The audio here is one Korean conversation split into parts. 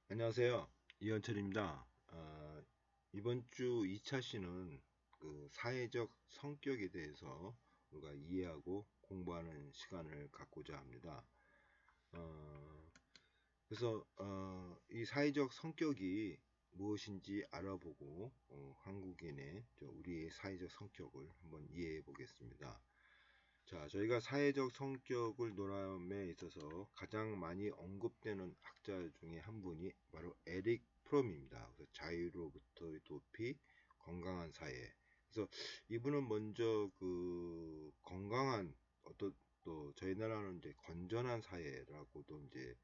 안녕하세요. 이현철입니다. 이번 주 2차 시는 그 사회적 성격에 대해서 우리가 이해하고 공부하는 시간을 갖고자 합니다. 어, 이 사회적 성격이 무엇인지 알아보고 한국인의 우리의 사회적 성격을 한번 이해해 보겠습니다. 자, 저희가 사회적 성격을 논함에 있어서 가장 많이 언급되는 학자 중에 한 분이 바로 에릭 프롬입니다. 그래서 자유로부터의 도피, 건강한 사회. 그래서 이분은 먼저 그 건강한 또 저희 나라는 이제 건전한 사회라고도 이제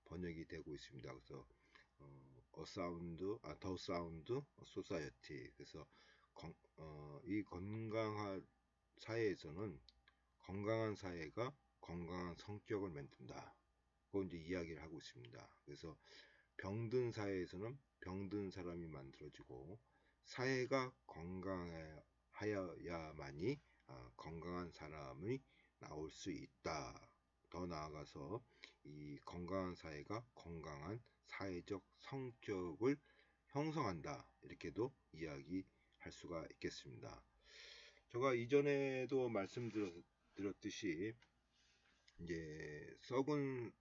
번역이 되고 있습니다. 그래서 더 사운드 소사이어티. 그래서 이 건강한 사회에서는 건강한 사회가 건강한 성격을 만든다. 그건 이제 이야기를 하고 있습니다. 그래서 병든 사회에서는 병든 사람이 만들어지고 사회가 건강하여야만이 건강한 사람이 나올 수 있다. 더 나아가서 이 건강한 사회가 건강한 사회적 성격을 형성한다. 이렇게도 이야기할 수가 있겠습니다. 제가 이전에도 말씀드렸듯이 이제 썩은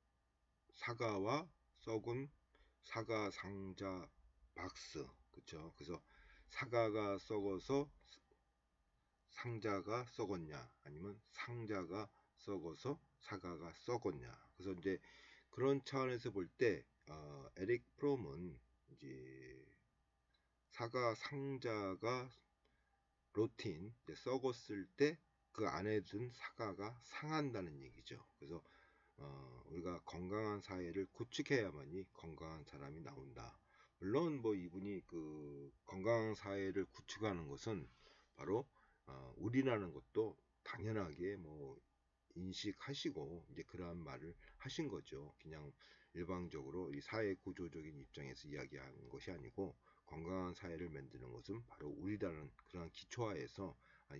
사과와 썩은 사과 상자 박스, 그쵸? 그래서 사과가 썩어서 상자가 썩었냐, 아니면 상자가 썩어서 사과가 썩었냐. 그래서 이제 그런 차원에서 볼 때 에릭 프롬은 이제 사과 상자가 로틴 썩었을 때 그 안에 든 사과가 상한다는 얘기죠. 그래서 우리가 건강한 사회를 구축해야만이 건강한 사람이 나온다. 물론 뭐 이분이 그 건강한 사회를 구축하는 것은 바로 우리라는 것도 당연하게 뭐 인식하시고 이제 그러한 말을 하신 거죠. 그냥 일방적으로 이 사회 구조적인 입장에서 이야기한 것이 아니고 건강한 사회를 만드는 것은 바로 우리라는 그런 기초하에서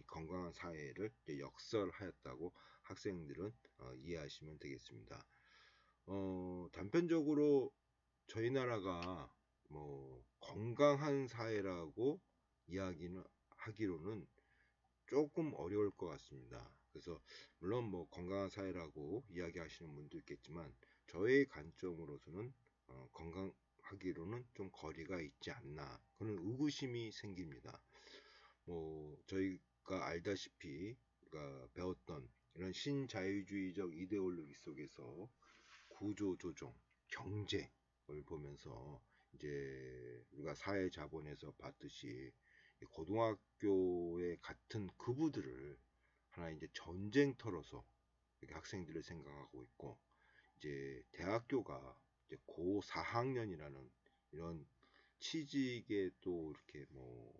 건강한 사회를 역설하였다고 학생들은 이해하시면 되겠습니다. 단편적으로 저희 나라가 뭐 건강한 사회라고 이야기는 하기로는 조금 어려울 것 같습니다. 그래서 물론 뭐 건강한 사회라고 이야기하시는 분도 있겠지만 저의 관점으로서는 건강하기로는 좀 거리가 있지 않나 그런 의구심이 생깁니다. 뭐 저희가 알다시피 우리가 배웠던 이런 신자유주의적 이데올로기 속에서 구조조정, 경제를 보면서 이제 우리가 사회자본에서 봤듯이 고등학교의 같은 그부들을 하나 이제 전쟁터로서 이렇게 학생들을 생각하고 있고 이제 대학교가 이제 고 4학년이라는 이런 취직에 또 이렇게 뭐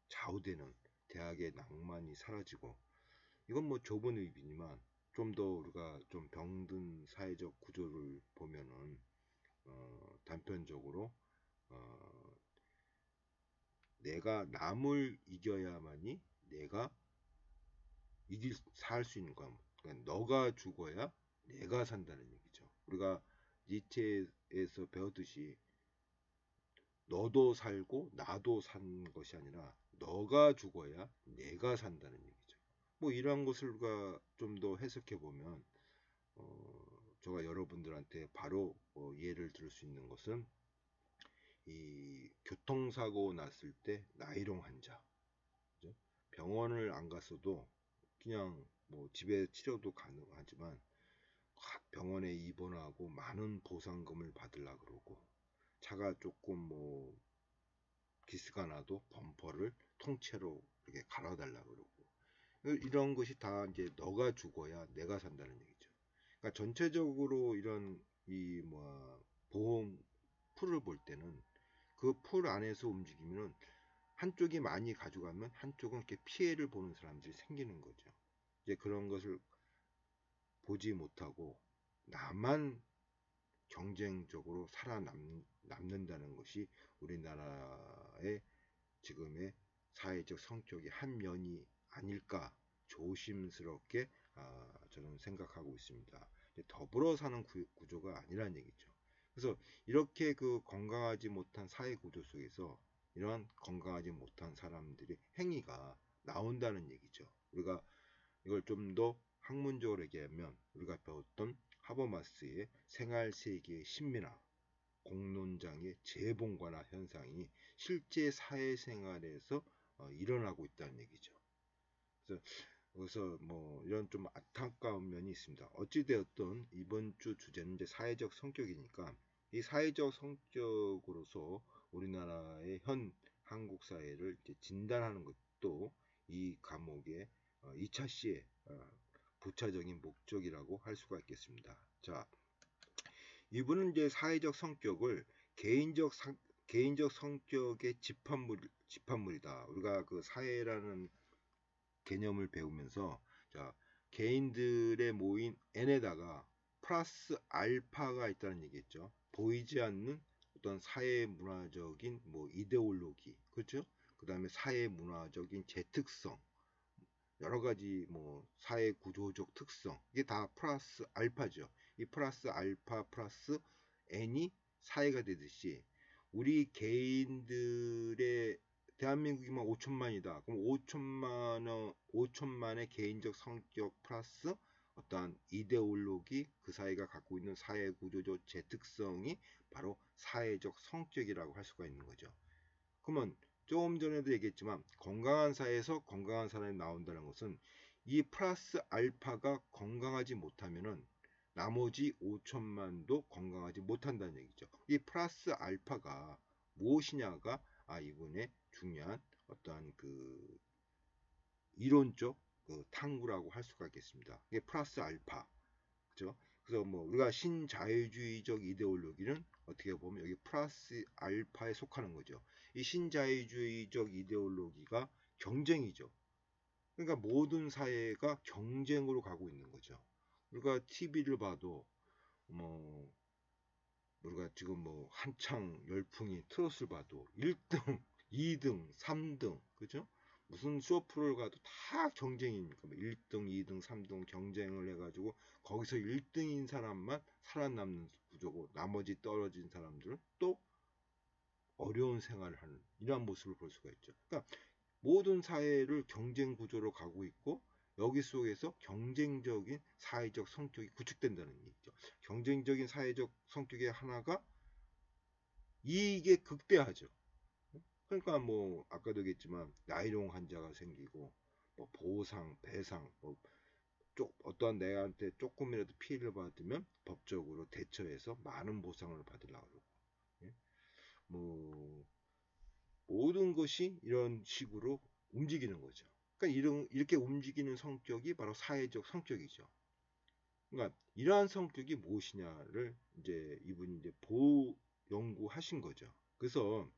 좌우되는 대학의 낭만이 사라지고 이건 뭐 좁은 의미지만 좀 더 우리가 좀 병든 사회적 구조를 보면은 단편적으로 어, 내가 남을 이겨야만이 내가 살 수 있는 거야. 그러니까 너가 죽어야 내가 산다는 얘기죠. 우리가 니체에서 배웠듯이 너도 살고 나도 산 것이 아니라 너가 죽어야 내가 산다는 얘기죠. 뭐 이러한 것을 우리가 좀 더 해석해 보면 제가 여러분들한테 바로 예를 들을 수 있는 것은 이 교통사고 났을 때 나이롱 환자, 그죠? 병원을 안 갔어도 그냥 뭐 집에 치료도 가능하지만 병원에 입원하고 많은 보상금을 받으려 그러고 차가 조금 뭐 기스가 나도 범퍼를 통째로 이렇게 갈아달라 그러고 이런 것이 다 이제 너가 죽어야 내가 산다는 얘기죠. 그러니까 전체적으로 이런 이 뭐 보험 풀을 볼 때는 그 풀 안에서 움직이면은 한쪽이 많이 가져가면 한쪽은 이렇게 피해를 보는 사람들이 생기는 거죠. 이제 그런 것을 보지 못하고 나만 경쟁적으로 살아남는다는 것이 우리나라의 지금의 사회적 성격의 한 면이 아닐까 조심스럽게 저는 생각하고 있습니다. 더불어 사는 구조가 아니란 얘기죠. 그래서 이렇게 그 건강하지 못한 사회 구조 속에서 이러한 건강하지 못한 사람들의 행위가 나온다는 얘기죠. 우리가 이걸 좀 더 학문적으로 얘기하면 우리가 배웠던 하버마스의 생활세계의 신민화, 공론장의 재봉관화 현상이 실제 사회생활에서 일어나고 있다는 얘기죠. 그래서 여기서 뭐 이런 좀 안타까운 면이 있습니다. 어찌되었든 이번 주 주제는 이제 사회적 성격이니까 이 사회적 성격으로서 우리나라의 현 한국 사회를 이제 진단하는 것도 이 과목의 2차 시의 부차적인 목적이라고 할 수가 있겠습니다. 자, 이분은 이제 사회적 성격을 개인적 성격의 집합물이다. 우리가 그 사회라는 개념을 배우면서 자, 개인들의 모인 n에다가 플러스 알파가 있다는 얘기겠죠. 보이지 않는 어떤 사회 문화적인 뭐 이데올로기, 그렇죠? 그 다음에 사회 문화적인 재특성, 여러 가지 뭐 사회 구조적 특성, 이게 다 플러스 알파죠. 이 플러스 알파 플러스 n이 사회가 되듯이 우리 개인들의 대한민국이면 5천만이다. 그럼 5천만의 개인적 성격 플러스 어떠한 이데올로기, 그 사회가 갖고 있는 사회 구조적 재특성이 바로 사회적 성격이라고 할 수가 있는 거죠. 그러면 조금 전에도 얘기했지만 건강한 사회에서 건강한 사람이 나온다는 것은 이 플러스 알파가 건강하지 못하면은 나머지 5천만도 건강하지 못한다는 얘기죠. 이 플러스 알파가 무엇이냐가 이분의 중요한 어떠한 그 이론적 그 탐구라고 할 수가 있겠습니다. 이게 플러스 알파, 그죠? 그래서 뭐 우리가 신자유주의적 이데올로기는 어떻게 보면 여기 플러스 알파에 속하는 거죠. 이 신자유주의적 이데올로기가 경쟁이죠. 그러니까 모든 사회가 경쟁으로 가고 있는 거죠. 우리가 TV를 봐도 뭐 우리가 지금 뭐 한창 열풍이 트롯을 봐도 1등, 2등, 3등, 그죠? 무슨 쇼프를 가도 다 경쟁이니까 1등, 2등, 3등 경쟁을 해가지고 거기서 1등인 사람만 살아남는 구조고 나머지 떨어진 사람들은 또 어려운 생활을 하는 이러한 모습을 볼 수가 있죠. 그러니까 모든 사회를 경쟁 구조로 가고 있고 여기 속에서 경쟁적인 사회적 성격이 구축된다는 얘기죠. 경쟁적인 사회적 성격의 하나가 이익에 극대화하죠. 그러니까 뭐 아까도 얘기했지만 나이롱 환자가 생기고 뭐 보상, 배상, 뭐 어떠한 내한테 조금이라도 피해를 받으면 법적으로 대처해서 많은 보상을 받으려고 그러고 예? 뭐 모든 것이 이런 식으로 움직이는 거죠. 그러니까 이렇게 움직이는 성격이 바로 사회적 성격이죠. 그러니까 이러한 성격이 무엇이냐를 이제 이분이 이제 연구하신 거죠. 그래서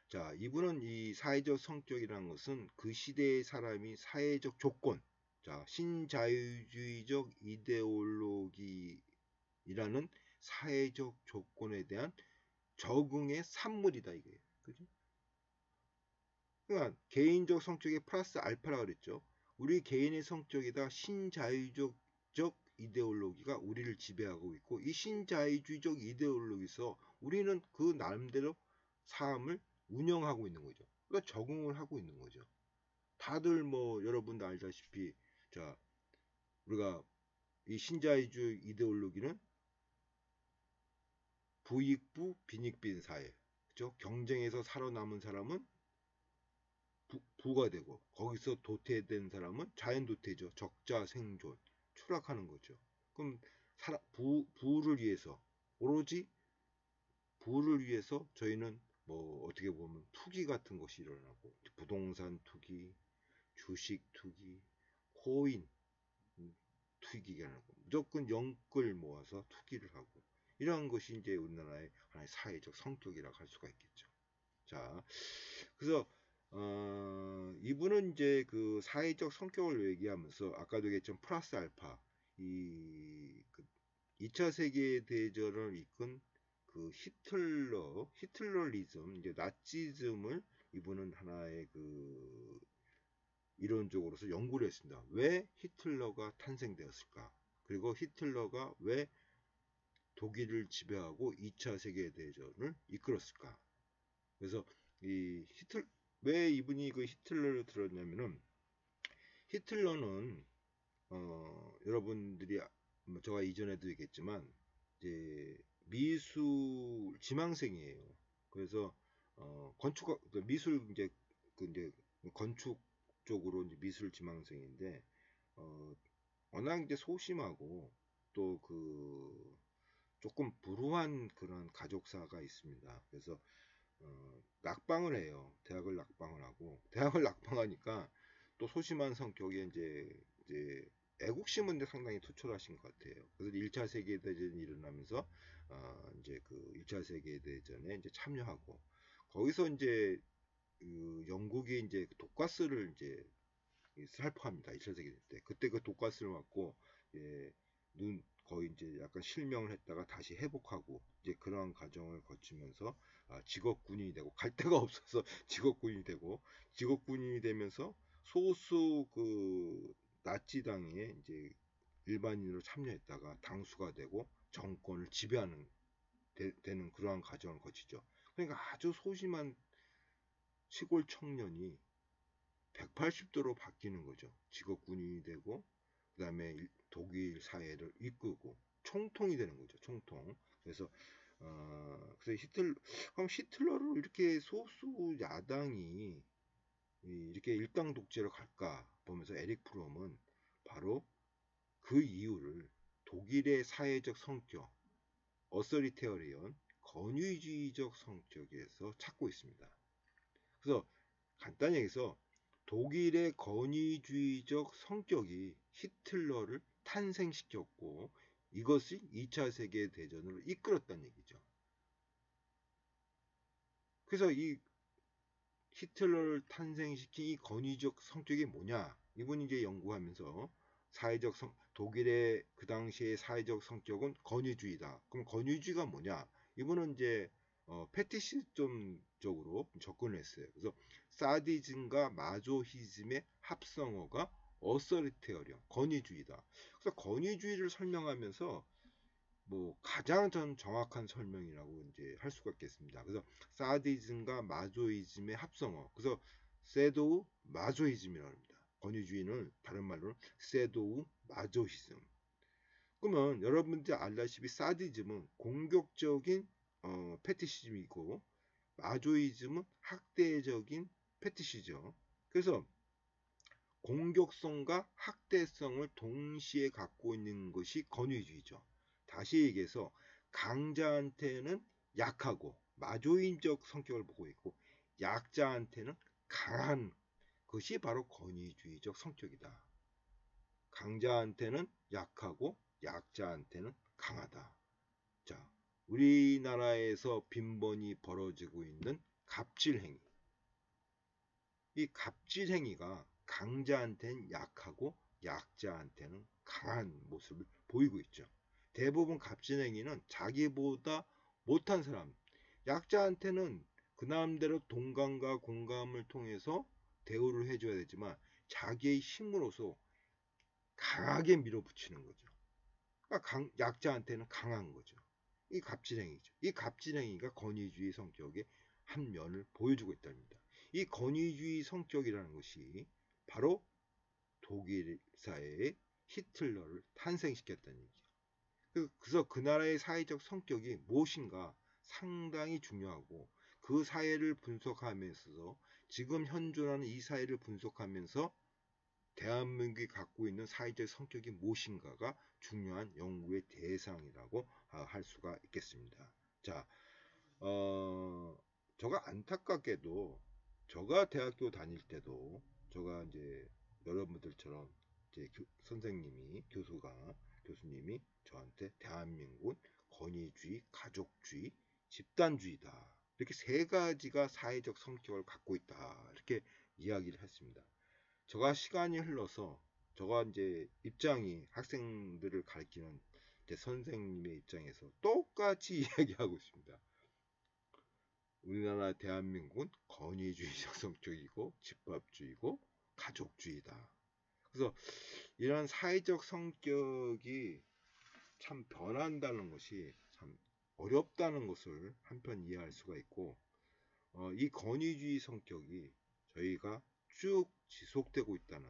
자, 이분은 이 사회적 성격이라는 것은 그 시대의 사람이 사회적 조건, 자, 신자유주의적 이데올로기라는 사회적 조건에 대한 적응의 산물이다 이게. 그죠? 그러니까 개인적 성격의 플러스 알파라 그랬죠. 우리 개인의 성격에다 신자유적 이데올로기가 우리를 지배하고 있고 이 신자유주의적 이데올로기에서 우리는 그 나름대로 삶을 운영하고 있는 거죠. 그러니까 적응을 하고 있는 거죠. 다들 뭐 여러분도 알다시피 자 우리가 이 신자유주의 이데올로기는 부익부 빈익빈 사회, 그죠? 경쟁에서 살아남은 사람은 부가 되고 거기서 도태된 사람은 자연 도태죠. 적자 생존, 추락하는 거죠. 그럼 부를 위해서 오로지 부를 위해서 저희는 뭐 어떻게 보면 투기 같은 것이 일어나고 부동산 투기, 주식 투기, 코인 투기가 일어나고 무조건 영끌 모아서 투기를 하고 이러한 것이 이제 우리나라의 하나의 사회적 성격이라고 할 수가 있겠죠. 자, 그래서 이분은 이제 그 사회적 성격을 얘기하면서 아까도 얘기했지만 플러스 알파 그 2차 세계 대전을 이끈 그 히틀러리즘 이제 나치즘을 이분은 하나의 그 이론적으로서 연구를 했습니다. 왜 히틀러가 탄생되었을까? 그리고 히틀러가 왜 독일을 지배하고 2차 세계대전을 이끌었을까? 그래서 왜 이분이 그 히틀러를 들었냐면은, 히틀러는 여러분들이 뭐 제가 이전에도 얘기했지만 이제 미술 지망생이에요. 그래서 건축 미술 이제 건축 쪽으로 이제 미술 지망생인데 어, 워낙 이제 소심하고 또 조금 불우한 그런 가족사가 있습니다. 그래서 낙방을 해요. 대학을 낙방을 하고 대학을 낙방하니까 또 소심한 성격에 이제 애국심은 상당히 투철하신 것 같아요. 그래서 1차 세계대전이 일어나면서 이제 그 1차 세계대전에 이제 참여하고 거기서 이제 영국이 이제 독가스를 이제 살포합니다. 2차 세계대전 때. 그때 그 독가스를 맞고 예, 거의 이제 약간 실명을 했다가 다시 회복하고 이제 그러한 과정을 거치면서 직업군인이 되고 갈 데가 없어서 직업군인이 되고 직업군인이 되면서 소수 나치당에 이제 일반인으로 참여했다가 당수가 되고 정권을 지배하는 되는 그러한 과정을 거치죠. 그러니까 아주 소심한 시골 청년이 180도로 바뀌는 거죠. 직업군인이 되고 그다음에 독일 사회를 이끌고 총통이 되는 거죠. 총통. 그래서 히틀러를 이렇게 소수 야당이 이렇게 일당 독재로 갈까 보면서 에릭 프롬은 바로 그 이유를 독일의 사회적 성격, 어서리테어리언, 권위주의적 성격에서 찾고 있습니다. 그래서 간단히 얘기해서 독일의 권위주의적 성격이 히틀러를 탄생시켰고 이것이 2차 세계대전을 이끌었다는 얘기죠. 그래서 이 히틀러를 탄생시킨 이 권위적 성격이 뭐냐? 이분이 이제 연구하면서 독일의 그 당시의 사회적 성격은 권위주의다. 그럼 권위주의가 뭐냐? 이분은 이제 패티시즘 쪽으로 접근을 했어요. 그래서 사디즘과 마조히즘의 합성어가 어서리테어리언, 권위주의다. 그래서 권위주의를 설명하면서 뭐 가장 전 정확한 설명이라고 이제 할 수가 있겠습니다. 그래서 사디즘과 마조이즘의 합성어. 그래서 세도우 마조이즘이라고 합니다. 권위주의는 다른 말로는 세도우 마조히즘. 그러면 여러분들 알다시피 사디즘은 공격적인 패티시즘이고 마조이즘은 학대적인 패티시죠. 그래서 공격성과 학대성을 동시에 갖고 있는 것이 권위주의죠. 다시 얘기해서 강자한테는 약하고 마조인적 성격을 보고 있고 약자한테는 강한 것이 바로 권위주의적 성격이다. 강자한테는 약하고 약자한테는 강하다. 자, 우리나라에서 빈번히 벌어지고 있는 갑질행위. 이 갑질행위가 강자한테는 약하고 약자한테는 강한 모습을 보이고 있죠. 대부분 갑질행위는 자기보다 못한 사람, 약자한테는 그 나름대로 동감과 공감을 통해서 대우를 해줘야 되지만 자기의 힘으로서 강하게 밀어붙이는 거죠. 그러니까 약자한테는 강한 거죠. 이 갑질행위죠. 이 갑질행위가 권위주의 성격의 한 면을 보여주고 있답니다. 이 권위주의 성격이라는 것이 바로 독일 사회의 히틀러를 탄생시켰다는 얘기죠. 그래서 그 나라의 사회적 성격이 무엇인가 상당히 중요하고 그 사회를 분석하면서 지금 현존하는 이 사회를 분석하면서 대한민국이 갖고 있는 사회적 성격이 무엇인가가 중요한 연구의 대상이라고 할 수가 있겠습니다. 자, 저가 안타깝게도 저가 대학교 다닐 때도 저가 이제 여러분들처럼 이제 교수님이 저한테 대한민국은 권위주의, 가족주의, 집단주의다. 이렇게 세 가지가 사회적 성격을 갖고 있다. 이렇게 이야기를 했습니다. 저가 시간이 흘러서 저가 이제 입장이 학생들을 가르치는 이제 선생님의 입장에서 똑같이 이야기하고 있습니다. 우리나라 대한민국은 권위주의적 성격이고 집합주의고 가족주의다. 그래서 이런 사회적 성격이 참 변한다는 것이 참 어렵다는 것을 한편 이해할 수가 있고, 이 권위주의 성격이 저희가 쭉 지속되고 있다는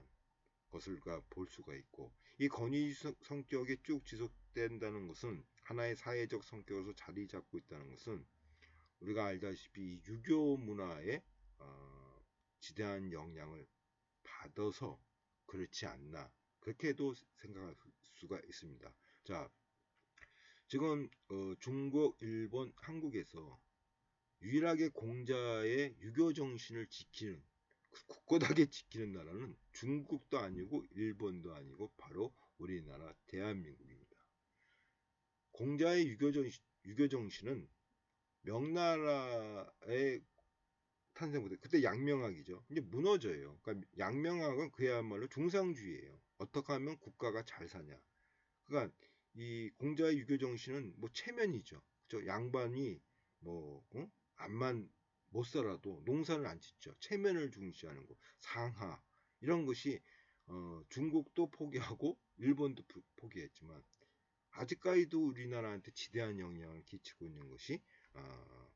것을 볼 수가 있고, 이 권위주의 성격이 쭉 지속된다는 것은 하나의 사회적 성격으로서 자리 잡고 있다는 것은 우리가 알다시피 유교 문화에 지대한 영향을 받아서 그렇지 않나, 그렇게도 생각할 수가 있습니다. 자, 지금 중국, 일본, 한국에서 유일하게 공자의 유교 정신을 지키는, 굳건하게 지키는 나라는 중국도 아니고 일본도 아니고 바로 우리나라 대한민국입니다. 공자의 유교 정신은 명나라의 탄생부터, 그때 양명학이죠. 이제 무너져요. 그러니까 양명학은 그야말로 중상주의예요. 어떻게 하면 국가가 잘 사냐. 그러니까 이 공자의 유교 정신은 뭐 체면이죠. 저 양반이 뭐 암만 못 살아도 농사를 안 짓죠. 체면을 중시하는 거, 상하 이런 것이 중국도 포기하고 일본도 포기했지만 아직까지도 우리나라한테 지대한 영향을 끼치고 있는 것이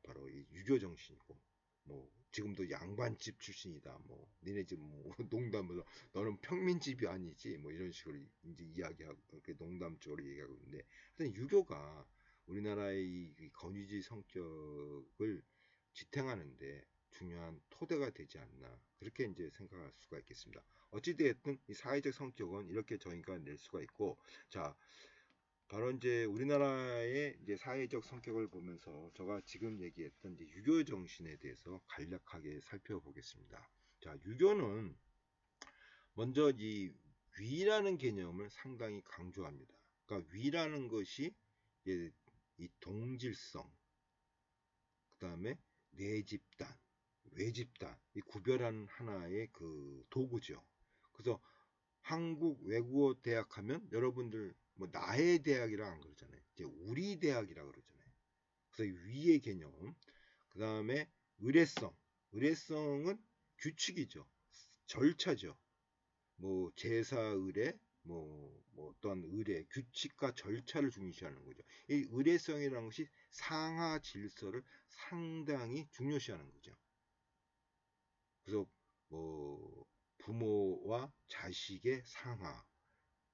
바로 이 유교 정신이고, 뭐 지금도 양반집 출신이다, 뭐 니네 집 뭐 농담으로 너는 평민집이 아니지, 뭐 이런 식으로 이제 이야기하고 그렇게 농담적으로 얘기하고 있는데, 하여튼 유교가 우리나라의 이 권위주의 성격을 지탱하는데 중요한 토대가 되지 않나, 그렇게 이제 생각할 수가 있겠습니다. 어찌되었든 이 사회적 성격은 이렇게 저희가 낼 수가 있고, 자, 바로 이제 우리나라의 이제 사회적 성격을 보면서 제가 지금 얘기했던 이제 유교 정신에 대해서 간략하게 살펴보겠습니다. 자, 유교는 먼저 이 위라는 개념을 상당히 강조합니다. 그러니까 위라는 것이 이제 이 동질성, 그 다음에 내집단, 외집단, 이 구별하는 하나의 그 도구죠. 그래서 한국 외국어 대학 하면 여러분들 뭐 나의 대학이라 안 그러잖아요. 이제 우리 대학이라 그러잖아요. 그래서 위의 개념, 그 다음에 의례성, 의례성은 규칙이죠. 절차죠. 뭐 제사 의례, 뭐 어떤 의례, 규칙과 절차를 중시하는 거죠. 이 의례성이라는 것이 상하 질서를 상당히 중요시하는 거죠. 그래서 뭐 부모와 자식의 상하,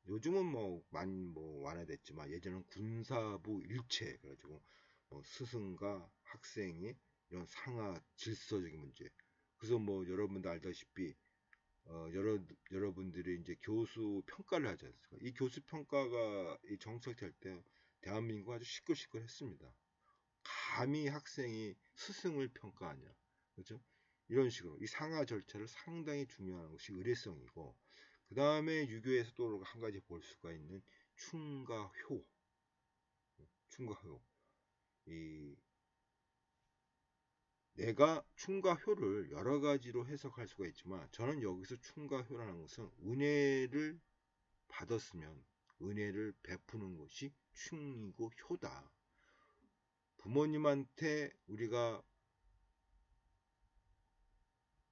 요즘은 뭐 많이 뭐 완화됐지만 예전은 군사부 일체, 그래가지고 뭐 스승과 학생의 이런 상하 질서적인 문제. 그래서 뭐 여러분도 알다시피 여러분들이 이제 교수 평가를 하지 않습니까? 이 교수 평가가 이 정착될 때 대한민국 아주 시끌시끌했습니다. 감히 학생이 스승을 평가하냐, 그렇죠? 이런 식으로 이 상하 절차를 상당히 중요한 것이 의례성이고, 그 다음에 유교에서 또 한 가지 볼 수가 있는 충가효, 충가효. 이 내가 충가효를 여러 가지로 해석할 수가 있지만, 저는 여기서 충가효라는 것은 은혜를 받았으면 은혜를 베푸는 것이 충이고 효다. 부모님한테 우리가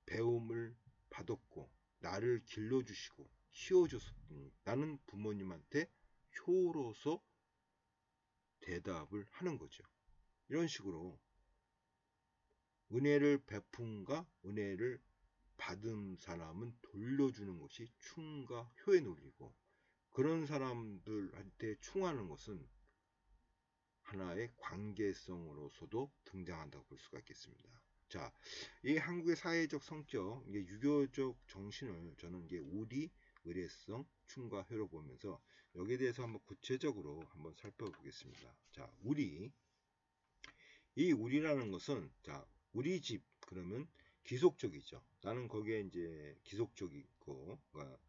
배움을 받았고 나를 길러주시고 키워줬으니 나는 부모님한테 효로서 대답을 하는 거죠. 이런 식으로 은혜를 베푼과 은혜를 받은 사람은 돌려주는 것이 충과 효의 논리고, 그런 사람들한테 충하는 것은 하나의 관계성으로서도 등장한다고 볼 수가 있겠습니다. 자, 이 한국의 사회적 성격, 이게 유교적 정신을 저는 이게 우리, 의례성, 충과 효로 보면서 여기에 대해서 한번 구체적으로 한번 살펴보겠습니다. 자, 우리, 이 우리라는 것은, 자, 우리 집 그러면 기속적이죠. 나는 거기에 이제 기속적이고, 그러니까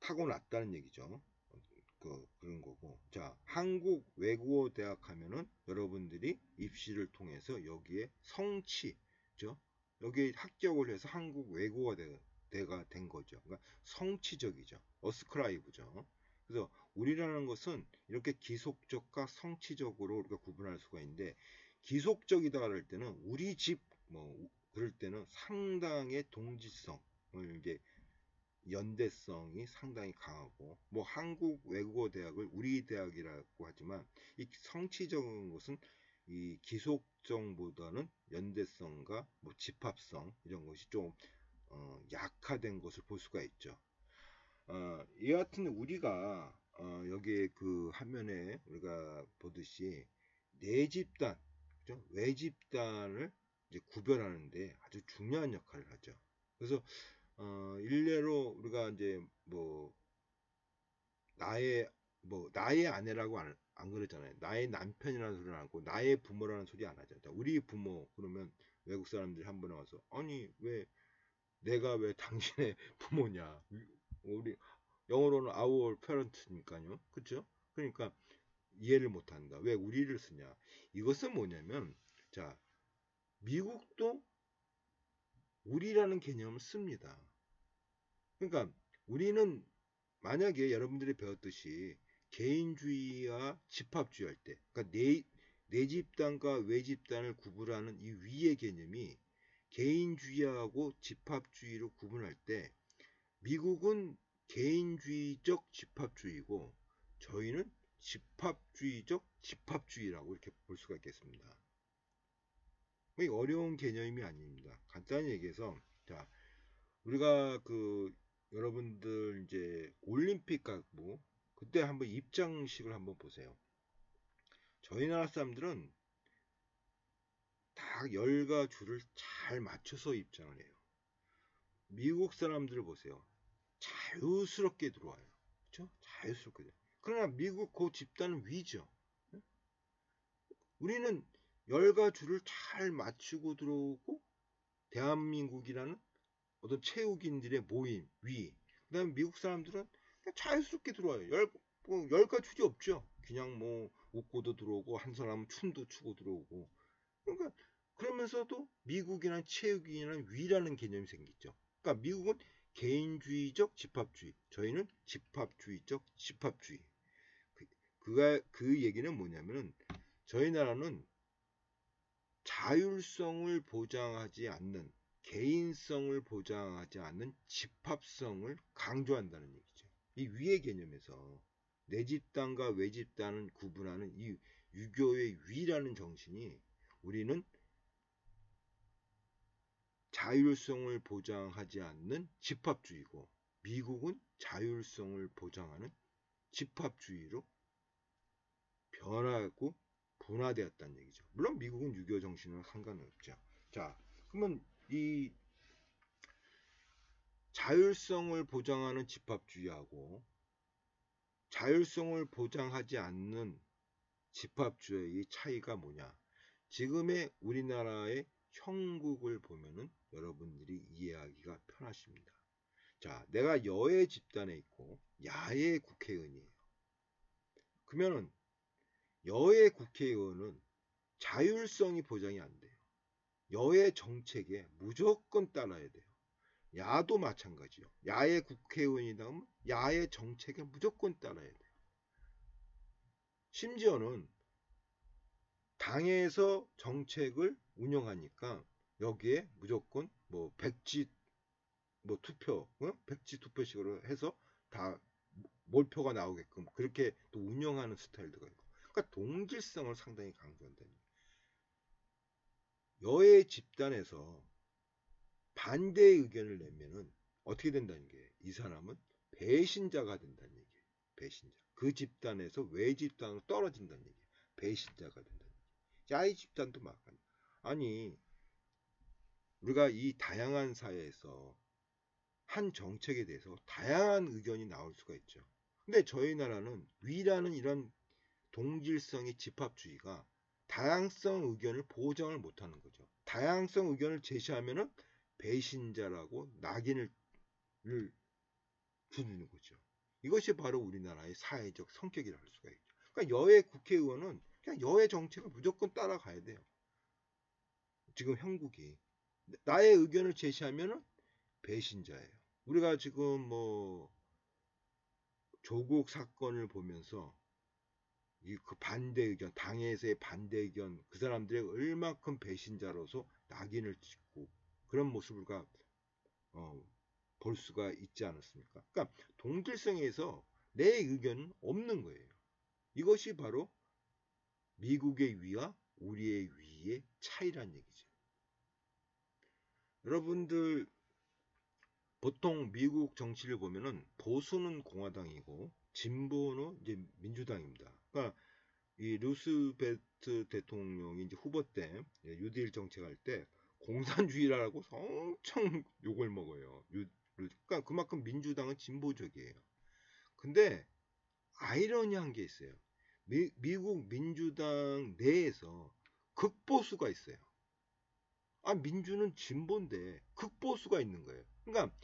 타고났다는 얘기죠. 그런 거고. 자, 한국 외국어 대학 하면은 여러분들이 입시를 통해서 여기에 성취죠. 여기에 합격을 해서 한국 외국어 대가 된 거죠. 그러니까 성취적이죠. 어스크라이브죠. 그래서 우리라는 것은 이렇게 기속적과 성취적으로 우리가 구분할 수가 있는데, 기속적이다 그럴 때는 우리 집 뭐 그럴 때는 상당의 동질성을 이제 연대성이 상당히 강하고, 뭐 한국 외국어 대학을 우리 대학이라고 하지만 이 성취적인 것은 이 기속성보다는 연대성과 뭐 집합성 이런 것이 좀 약화된 것을 볼 수가 있죠. 여하튼 우리가 여기에 그 화면에 우리가 보듯이 내 집단, 그죠? 외 집단을 이제 구별하는데 아주 중요한 역할을 하죠. 그래서 일례로 우리가 이제 뭐 나의 나의 아내라고 안 그러잖아요. 나의 남편이라는 소리를 안 하고 나의 부모라는 소리 안 하죠. 우리 부모 그러면 외국 사람들이 한 번에 와서 아니 왜 내가 왜 당신의 부모냐? 우리 영어로는 our parent니까요. 그렇죠? 그러니까 이해를 못 한다. 왜 우리를 쓰냐? 이것은 뭐냐면 자, 미국도 우리라는 개념을 씁니다. 그러니까 우리는 만약에 여러분들이 배웠듯이 개인주의와 집합주의 할 때, 그러니까 내 집단과 외 집단을 구분하는 이 위의 개념이 개인주의하고 집합주의로 구분할 때 미국은 개인주의적 집합주의고 저희는 집합주의적 집합주의라고 이렇게 볼 수가 있겠습니다. 어려운 개념이 아닙니다. 간단히 얘기해서 자 우리가 그 여러분들 이제 올림픽 가고 그때 한번 입장식을 한번 보세요. 저희 나라 사람들은 다 열과 줄을 잘 맞춰서 입장을 해요. 미국 사람들을 보세요. 자유스럽게 들어와요. 그렇죠? 자유스럽게. 그러나 미국 그 집단은 위죠. 우리는 열과 줄을 잘 맞추고 들어오고 대한민국이라는 어떤 체육인들의 모임 위. 그다음에 미국 사람들은 그냥 자유스럽게 들어와요. 열과 줄이 없죠. 그냥 뭐 웃고도 들어오고 한 사람은 춤도 추고 들어오고. 그러니까 그러면서도 미국이란 체육인이라는 위라는 개념이 생기죠. 그러니까 미국은 개인주의적 집합주의, 저희는 집합주의적 집합주의. 그 얘기는 뭐냐면은 저희 나라는 자율성을 보장하지 않는 개인성을 보장하지 않는 집합성을 강조한다는 얘기죠. 이 위의 개념에서 내 집단과 외 집단을 구분하는 이 유교의 위라는 정신이 우리는 자율성을 보장하지 않는 집합주의고 미국은 자율성을 보장하는 집합주의로 변하고 분화되었다는 얘기죠. 물론 미국은 유교 정신과 상관은 없죠. 자, 그러면 이 자율성을 보장하는 집합주의하고 자율성을 보장하지 않는 집합주의의 차이가 뭐냐? 지금의 우리나라의 형국을 보면은 여러분들이 이해하기가 편하십니다. 자, 내가 여의 집단에 있고 야의 국회의원이에요. 그러면은 여의 국회의원은 자율성이 보장이 안 돼요. 여의 정책에 무조건 따라야 돼요. 야도 마찬가지요. 야의 국회의원이다 하면 야의 정책에 무조건 따라야 돼요. 심지어는 당에서 정책을 운영하니까 여기에 무조건 뭐 백지 뭐 투표, 백지 투표식으로 해서 다 몰표가 나오게끔 그렇게 또 운영하는 스타일도 있고, 그러니까 동질성을 상당히 강조한다는 여의 집단에서 반대의 의견을 내면은 어떻게 된다는 게 이 사람은 배신자가 된다는 얘기예요. 배신자. 그 집단에서 외 집단으로 떨어진다는 얘기예요. 배신자가 된다는 얘기예요. 야의 집단도 마찬가지. 아니 우리가 이 다양한 사회에서 한 정책에 대해서 다양한 의견이 나올 수가 있죠. 근데 저희 나라는 위라는 이런 동질성의 집합주의가 다양성 의견을 보장을 못하는 거죠. 다양성 의견을 제시하면은 배신자라고 낙인을 주는 거죠. 이것이 바로 우리나라의 사회적 성격이라 할 수가 있죠. 그러니까 여의 국회의원은 그냥 여의 정책을 무조건 따라가야 돼요. 지금 형국이 나의 의견을 제시하면은 배신자예요. 우리가 지금 뭐 조국 사건을 보면서 그 반대 의견, 당에서의 반대 의견, 그 사람들의 얼마큼 배신자로서 낙인을 찍고 그런 모습을 어, 볼 수가 있지 않았습니까? 그러니까 동질성에서 내 의견은 없는 거예요. 이것이 바로 미국의 위와 우리의 위의 차이란 얘기죠. 여러분들 보통 미국 정치를 보면은 보수는 공화당이고 진보는 이제 민주당입니다. 그러니까 이 루스베트 대통령이 이제 후보 때 뉴딜 정책할 때 공산주의라고 엄청 욕을 먹어요. 그러니까 그만큼 민주당은 진보적이에요. 근데 아이러니한 게 있어요. 미국 민주당 내에서 극보수가 있어요. 아, 민주는 진보인데 극보수가 있는 거예요. 그러니까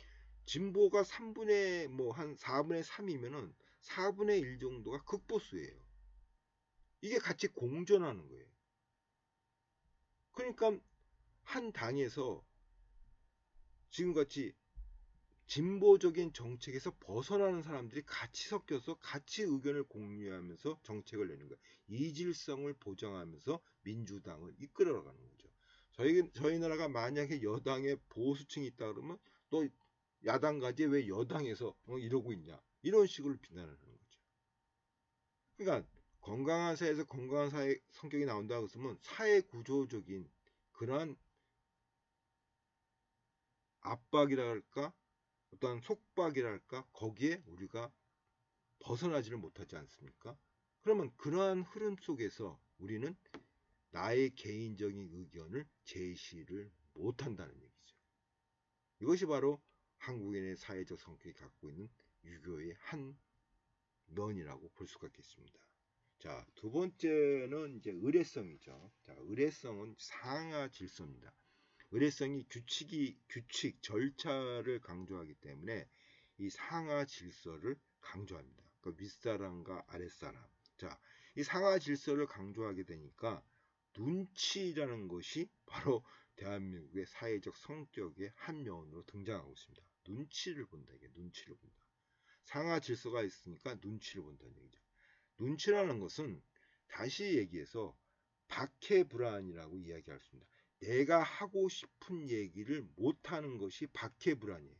진보가 3분의 뭐 한 4분의 3이면은 4분의 1 정도가 극보수예요. 이게 같이 공존하는 거예요. 그러니까 한 당에서 지금같이 진보적인 정책에서 벗어나는 사람들이 같이 섞여서 같이 의견을 공유하면서 정책을 내는 거예요. 이질성을 보장하면서 민주당을 이끌어가는 거죠. 저희 나라가 만약에 여당에 보수층이 있다 그러면 너 야당 가지 왜 여당에서 이러고 있냐 이런 식으로 비난을 하는 거죠. 그러니까 건강한 사회에서 건강한 사회 성격이 나온다 그러면 사회 구조적인 그러한 압박이랄까 어떤 속박이랄까 거기에 우리가 벗어나지를 못하지 않습니까? 그러면 그러한 흐름 속에서 우리는 나의 개인적인 의견을 제시를 못한다는 얘기죠. 이것이 바로 한국인의 사회적 성격이 갖고 있는 유교의 한 면이라고 볼 수가 있겠습니다. 자, 두 번째는 이제 의례성이죠. 자, 의례성은 상하 질서입니다. 의례성이 규칙, 절차를 강조하기 때문에 이 상하 질서를 강조합니다. 그러니까 윗사람과 아랫사람. 자, 이 상하 질서를 강조하게 되니까 눈치라는 것이 바로 대한민국의 사회적 성격의 한 면으로 등장하고 있습니다. 눈치를 본다, 이게 눈치를 본다. 상하 질서가 있으니까 눈치를 본다는 얘기죠. 눈치라는 것은 다시 얘기해서 박해불안이라고 이야기할 수 있습니다. 내가 하고 싶은 얘기를 못하는 것이 박해불안이에요.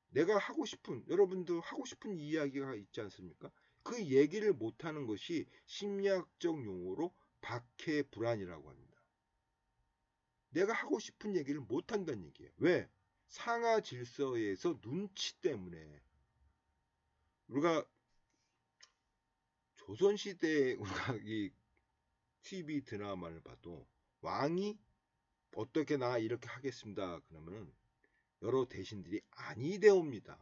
내가 하고 싶은, 여러분도 하고 싶은 이야기가 있지 않습니까? 그 얘기를 못하는 것이 심리학적 용어로 박해불안이라고 합니다. 내가 하고 싶은 얘기를 못한다는 얘기예요. 왜? 상하 질서에서 눈치 때문에. 우리가 조선시대에 우리가 이 TV 드라마를 봐도 왕이 어떻게 나 이렇게 하겠습니다. 그러면은 여러 대신들이 아니되옵니다.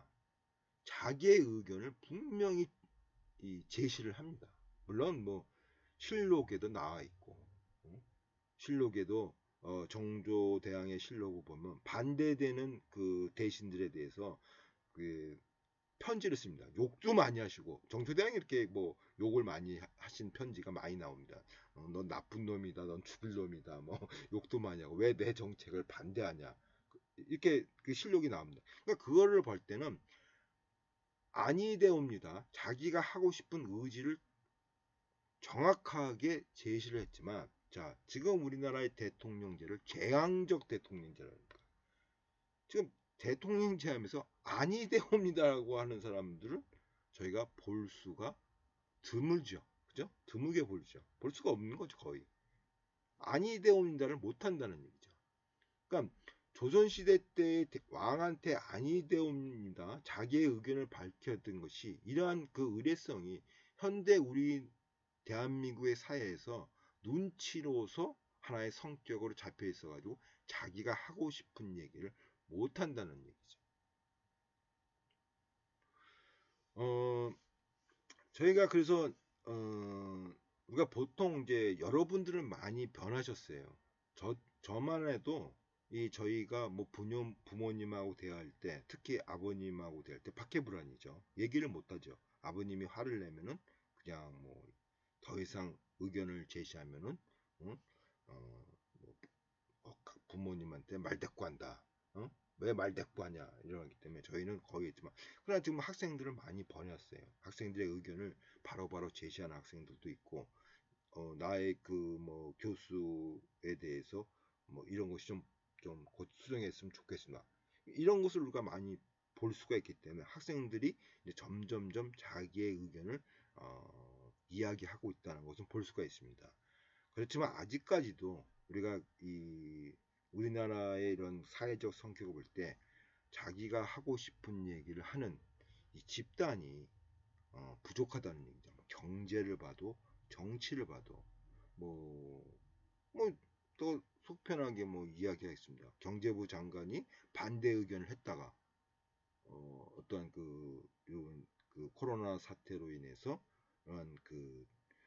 자기의 의견을 분명히 제시를 합니다. 물론 뭐 실록에도 나와 있고 실록에도 정조대왕의 실록을 보면 반대되는 그 대신들에 대해서 그 편지를 씁니다. 욕도 많이 하시고 정조대왕이 이렇게 뭐 욕을 많이 하신 편지가 많이 나옵니다. 넌 나쁜 놈이다, 넌 죽을 놈이다, 뭐 욕도 많이 하고 왜 내 정책을 반대하냐 이렇게 그 실록이 나옵니다. 그러니까 그거를 볼 때는 아니되옵니다. 자기가 하고 싶은 의지를 정확하게 제시를 했지만 자 지금 우리나라의 대통령제를 재앙적 대통령제라니까 지금 대통령제 하면서 아니되옵니다라고 하는 사람들은 저희가 볼 수가 드물죠. 그죠? 드물게 보죠. 볼 수가 없는 거죠, 거의. 아니되옵니다를 못한다는 얘기죠. 그러니까 조선시대 때 왕한테 아니되옵니다. 자기의 의견을 밝혔던 것이 이러한 그 의례성이 현대 우리 대한민국의 사회에서 눈치로서 하나의 성격으로 잡혀 있어가지고 자기가 하고 싶은 얘기를 못한다는 얘기죠. 저희가 그래서 우리가 보통 이제 여러분들은 많이 변하셨어요. 저만 해도 이 저희가 뭐 부모님하고 대화할 때 특히 아버님하고 대화할 때 박해불안이죠. 얘기를 못하죠. 아버님이 화를 내면은 그냥 뭐 더 이상 의견을 제시하면은 어? 뭐 부모님한테 말대꾸한다. 왜 말대꾸하냐 이러기 때문에 저희는 거의 있지만 그러나 지금 학생들은 많이 변했어요. 학생들의 의견을 바로바로 제시하는 학생들도 있고 나의 그 뭐 교수에 대해서 뭐 이런 것이 좀 곧 수정했으면 좋겠습니다. 이런 것을 우리가 많이 볼 수가 있기 때문에 학생들이 이제 점점점 자기의 의견을 이야기하고 있다는 것은 볼 수가 있습니다. 그렇지만 아직까지도 우리가 이 우리나라의 이런 사회적 성격을 볼 때 자기가 하고 싶은 얘기를 하는 이 집단이 부족하다는 얘기죠. 경제를 봐도 정치를 봐도 뭐더 속편하게 뭐 이야기하겠습니다. 경제부 장관이 반대 의견을 했다가 어떠한 그 코로나 사태로 인해서 그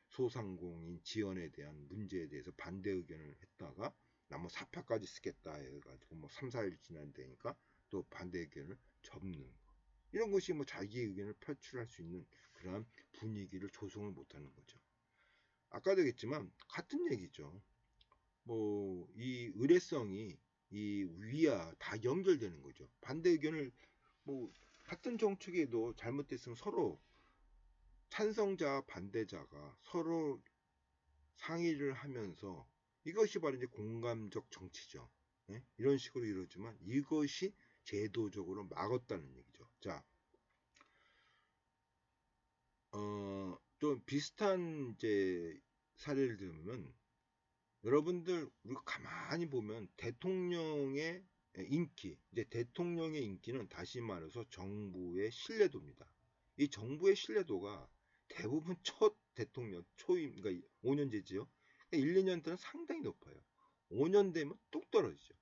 소상공인 지원에 대한 문제에 대해서 반대 의견을 했다가 나 뭐 사표까지 쓰겠다 해가지고 뭐 3, 4일 지난다니까 또 반대 의견을 접는 이런 것이 뭐 자기의 의견을 표출할 수 있는 그러한 분위기를 조성을 못하는 거죠. 아까도 얘기했지만 같은 얘기죠. 뭐 이 의례성이 이 위와 다 연결되는 거죠. 반대 의견을 뭐 같은 정책에도 잘못됐으면 서로 찬성자 반대자가 서로 상의를 하면서 이것이 바로 이제 공감적 정치죠. 네? 이런 식으로 이루어지만 이것이 제도적으로 막았다는 얘기죠. 자, 좀 비슷한 이제 사례를 들면 여러분들 우리가 가만히 보면 대통령의 인기, 이제 대통령의 인기는 다시 말해서 정부의 신뢰도입니다. 이 정부의 신뢰도가 대부분 첫 대통령 초임, 그러니까 5년제지요. 1, 2년 때는 상당히 높아요. 5년 되면 뚝 떨어지죠.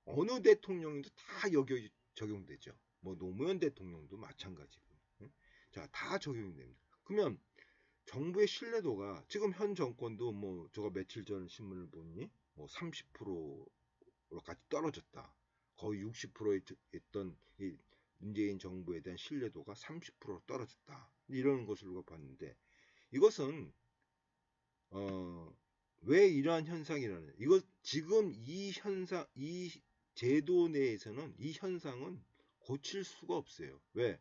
어느 대통령도 다 여기 적용되죠. 뭐 노무현 대통령도 마찬가지고. 자, 다 적용이 됩니다. 그러면 정부의 신뢰도가 지금 현 정권도 뭐 제가 며칠 전 신문을 보니 뭐 30%로까지 떨어졌다. 거의 60%에 있던 이 문재인 정부에 대한 신뢰도가 30% 떨어졌다. 이런 것을 우리가 봤는데 이것은 왜 이러한 현상이라는 이것 지금 이 현상 이 제도 내에서는 이 현상은 고칠 수가 없어요. 왜?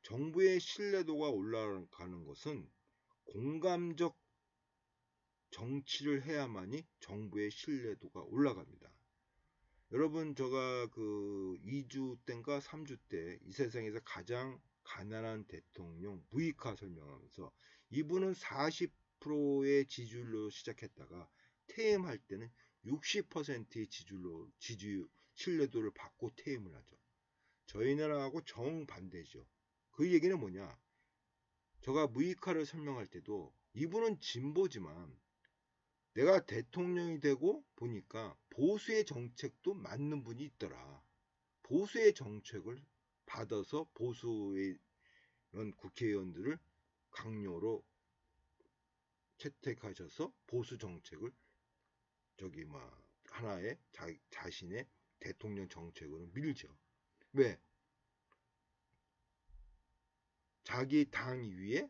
정부의 신뢰도가 올라가는 것은 공감적 정치를 해야만이 정부의 신뢰도가 올라갑니다. 여러분 제가 그 2주 때인가 3주 때 이 세상에서 가장 가난한 대통령 무이카 설명하면서 이분은 40%의 지지율로 시작했다가 퇴임할 때는 60%의 지지율 신뢰도를 받고 퇴임을 하죠. 저희 나라하고 정반대죠. 그 얘기는 뭐냐? 제가 무이카를 설명할 때도 이분은 진보지만 내가 대통령이 되고 보니까 보수의 정책도 맞는 분이 있더라. 보수의 정책을 받아서 보수의 국회의원들을 강요로 채택하셔서 보수 정책을 저기 뭐 하나의 자신의 대통령 정책으로 밀죠. 왜? 자기 당 위에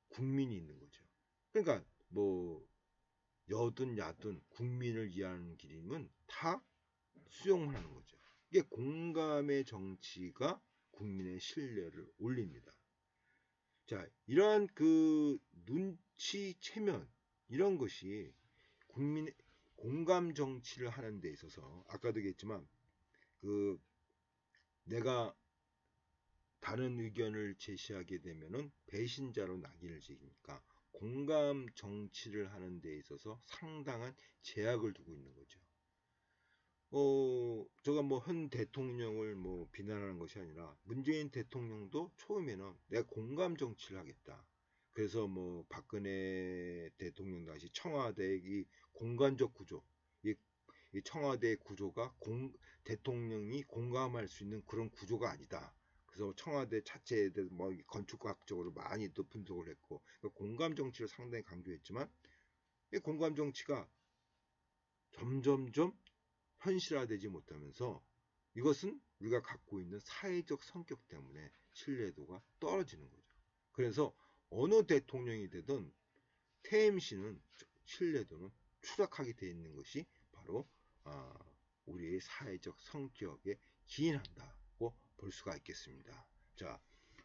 국민이 있는 거죠. 그러니까 뭐 여든 야든 국민을 위한 길임은 다 수용하는 거죠. 이게 공감의 정치가 국민의 신뢰를 올립니다. 자, 이러한 그 눈치 체면 이런 것이 국민의 공감 정치를 하는 데 있어서 아까도 얘기했지만 그 내가 다른 의견을 제시하게 되면은 배신자로 낙인을 찍으니까 공감 정치를 하는 데 있어서 상당한 제약을 두고 있는 거죠. 제가 뭐 현 대통령을 뭐 비난하는 것이 아니라 문재인 대통령도 처음에는 내가 공감 정치를 하겠다. 그래서 뭐 박근혜 대통령 당시 청와대의 이 공간적 구조, 이, 이 청와대 구조가 대통령이 공감할 수 있는 그런 구조가 아니다. 그래서 청와대 자체에 대해서 뭐 건축학적으로 많이 또 분석을 했고 그러니까 공감 정치를 상당히 강조했지만 이 공감 정치가 점점점 현실화되지 못하면서 이것은 우리가 갖고 있는 사회적 성격 때문에 신뢰도가 떨어지는 거죠. 그래서 어느 대통령이 되든 퇴임 시는 신뢰도는 추락하게 되어 있는 것이 바로 우리의 사회적 성격에 기인한다고 볼 수가 있겠습니다. 자,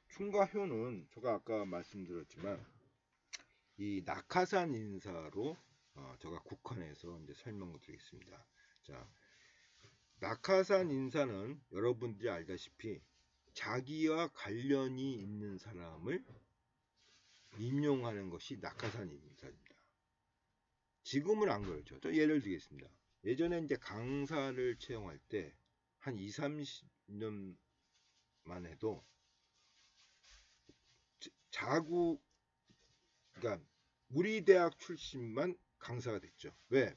충가효는 제가 아까 말씀드렸지만 이 낙하산 인사로 제가 국한해서 이제 설명을 드리겠습니다. 자, 낙하산 인사는 여러분들이 알다시피 자기와 관련이 있는 사람을 인용하는 것이 낙하산 인사입니다. 지금은 안 그렇죠. 또 예를 들겠습니다. 예전에 이제 강사를 채용할 때 한 2, 30년만 해도 자구, 그러니까 우리 대학 출신만 강사가 됐죠. 왜?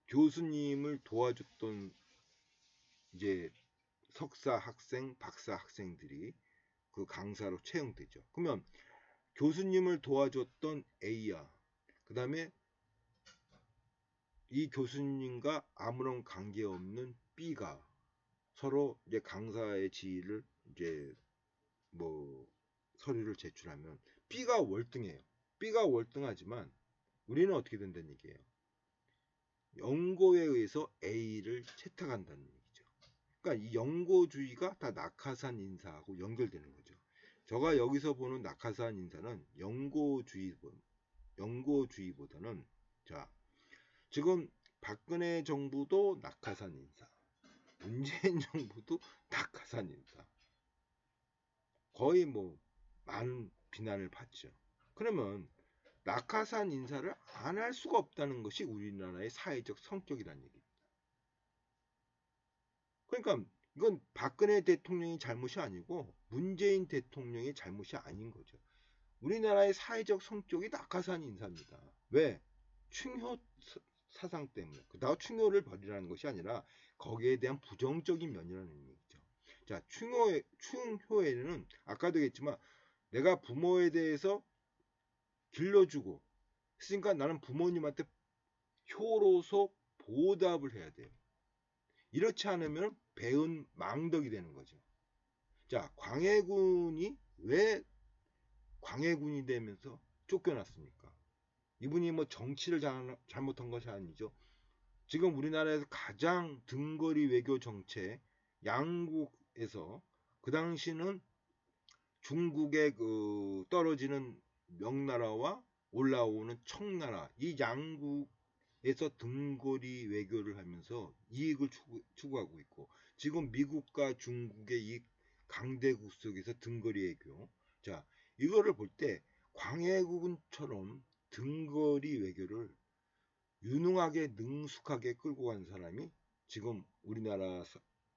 교수님을 도와줬던 이제 석사 학생, 박사 학생들이 그 강사로 채용되죠. 그러면 교수님을 도와줬던 A야, 그 다음에 이 교수님과 아무런 관계없는 B가 서로 이제 강사의 지위를 이제 뭐 서류를 제출하면 B가 월등해요. B가 월등하지만 우리는 어떻게 된다는 얘기예요. 연고에 의해서 A를 채택한다는 얘기죠. 그러니까 이 연고주의가 다 낙하산 인사하고 연결되는 거죠. 제가 여기서 보는 낙하산 인사는 연고주의보다는 자, 지금 박근혜 정부도 낙하산 인사, 문재인 정부도 낙하산 인사, 거의 뭐 많은 비난을 받죠. 그러면 낙하산 인사를 안 할 수가 없다는 것이 우리나라의 사회적 성격이라는 얘기입니다. 그러니까 이건 박근혜 대통령이 잘못이 아니고 문재인 대통령의 잘못이 아닌 거죠. 우리나라의 사회적 성격이 낙하산 인사입니다. 왜? 충효 사상 때문에. 그다음 충효를 버리라는 것이 아니라 거기에 대한 부정적인 면이라는 얘기죠. 자, 충효에는 아까도 얘기했지만 내가 부모에 대해서 길러주고 그러니까 나는 부모님한테 효로서 보답을 해야 돼요. 이렇지 않으면 배은 망덕이 되는 거죠. 자, 광해군이 왜 광해군이 되면서 쫓겨났습니까? 이분이 뭐 정치를 잘못한 것이 아니죠. 지금 우리나라에서 가장 등거리 외교 정책 양국에서 그 당시는 중국의 그 떨어지는 명나라와 올라오는 청나라 이 양국에서 등거리 외교를 하면서 이익을 추구하고 있고 지금 미국과 중국의 이 강대국 속에서 등거리 외교 자 이거를 볼 때 광해군처럼 등거리 외교를 유능하게 능숙하게 끌고 간 사람이 지금 우리나라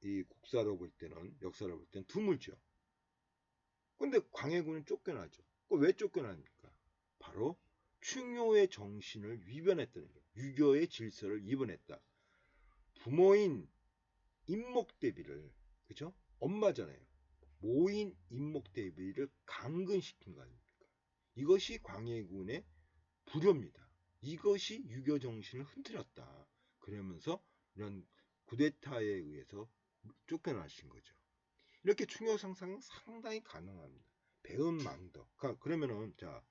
이 국사로 볼 때는 역사로 볼 때는 드물죠. 근데 광해군은 쫓겨나죠. 왜 쫓겨납니까? 바로 충효의 정신을 위반했다는 거예요. 유교의 질서를 위반했다. 부모인 임목대비를 그죠? 엄마잖아요. 모인 임목대비를 강근시킨 거 아닙니까? 이것이 광해군의 불효입니다. 이것이 유교 정신을 흔들었다. 그러면서 이런 쿠데타에 의해서 쫓겨나신 거죠. 이렇게 충효 상상은 상당히 가능합니다. 배은망덕. 그러면은 자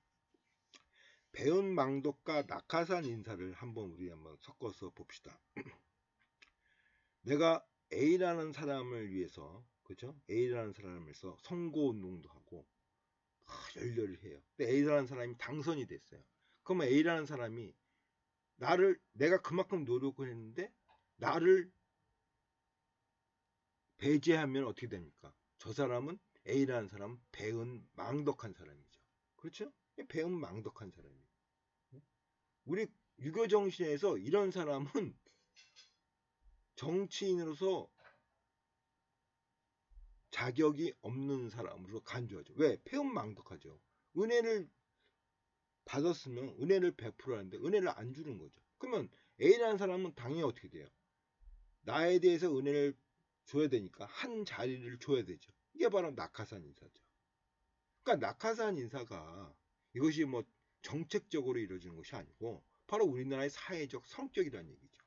배은망덕과 낙하산 인사를 우리 한번 섞어서 봅시다. 내가 A라는 사람을 위해서 그죠? A라는 사람을 위해서 선거운동도 하고 열렬히 해요. 근데 A라는 사람이 당선이 됐어요. 그러면 A라는 사람이 내가 그만큼 노력을 했는데 나를 배제하면 어떻게 됩니까? 저 사람은 A라는 사람은 배은망덕한 사람이죠. 그렇죠? 배은망덕한 사람이에요. 우리 유교 정신에서 이런 사람은 정치인으로서 자격이 없는 사람으로 간주하죠. 왜? 배은망덕하죠. 은혜를 받았으면 은혜를 베풀어야하는데 은혜를 안 주는 거죠. 그러면 A라는 사람은 당연히 어떻게 돼요? 나에 대해서 은혜를 줘야 되니까 한 자리를 줘야 되죠. 이게 바로 낙하산 인사죠. 그러니까 낙하산 인사가 이것이 뭐 정책적으로 이루어지는 것이 아니고 바로 우리나라의 사회적 성격이라는 얘기죠.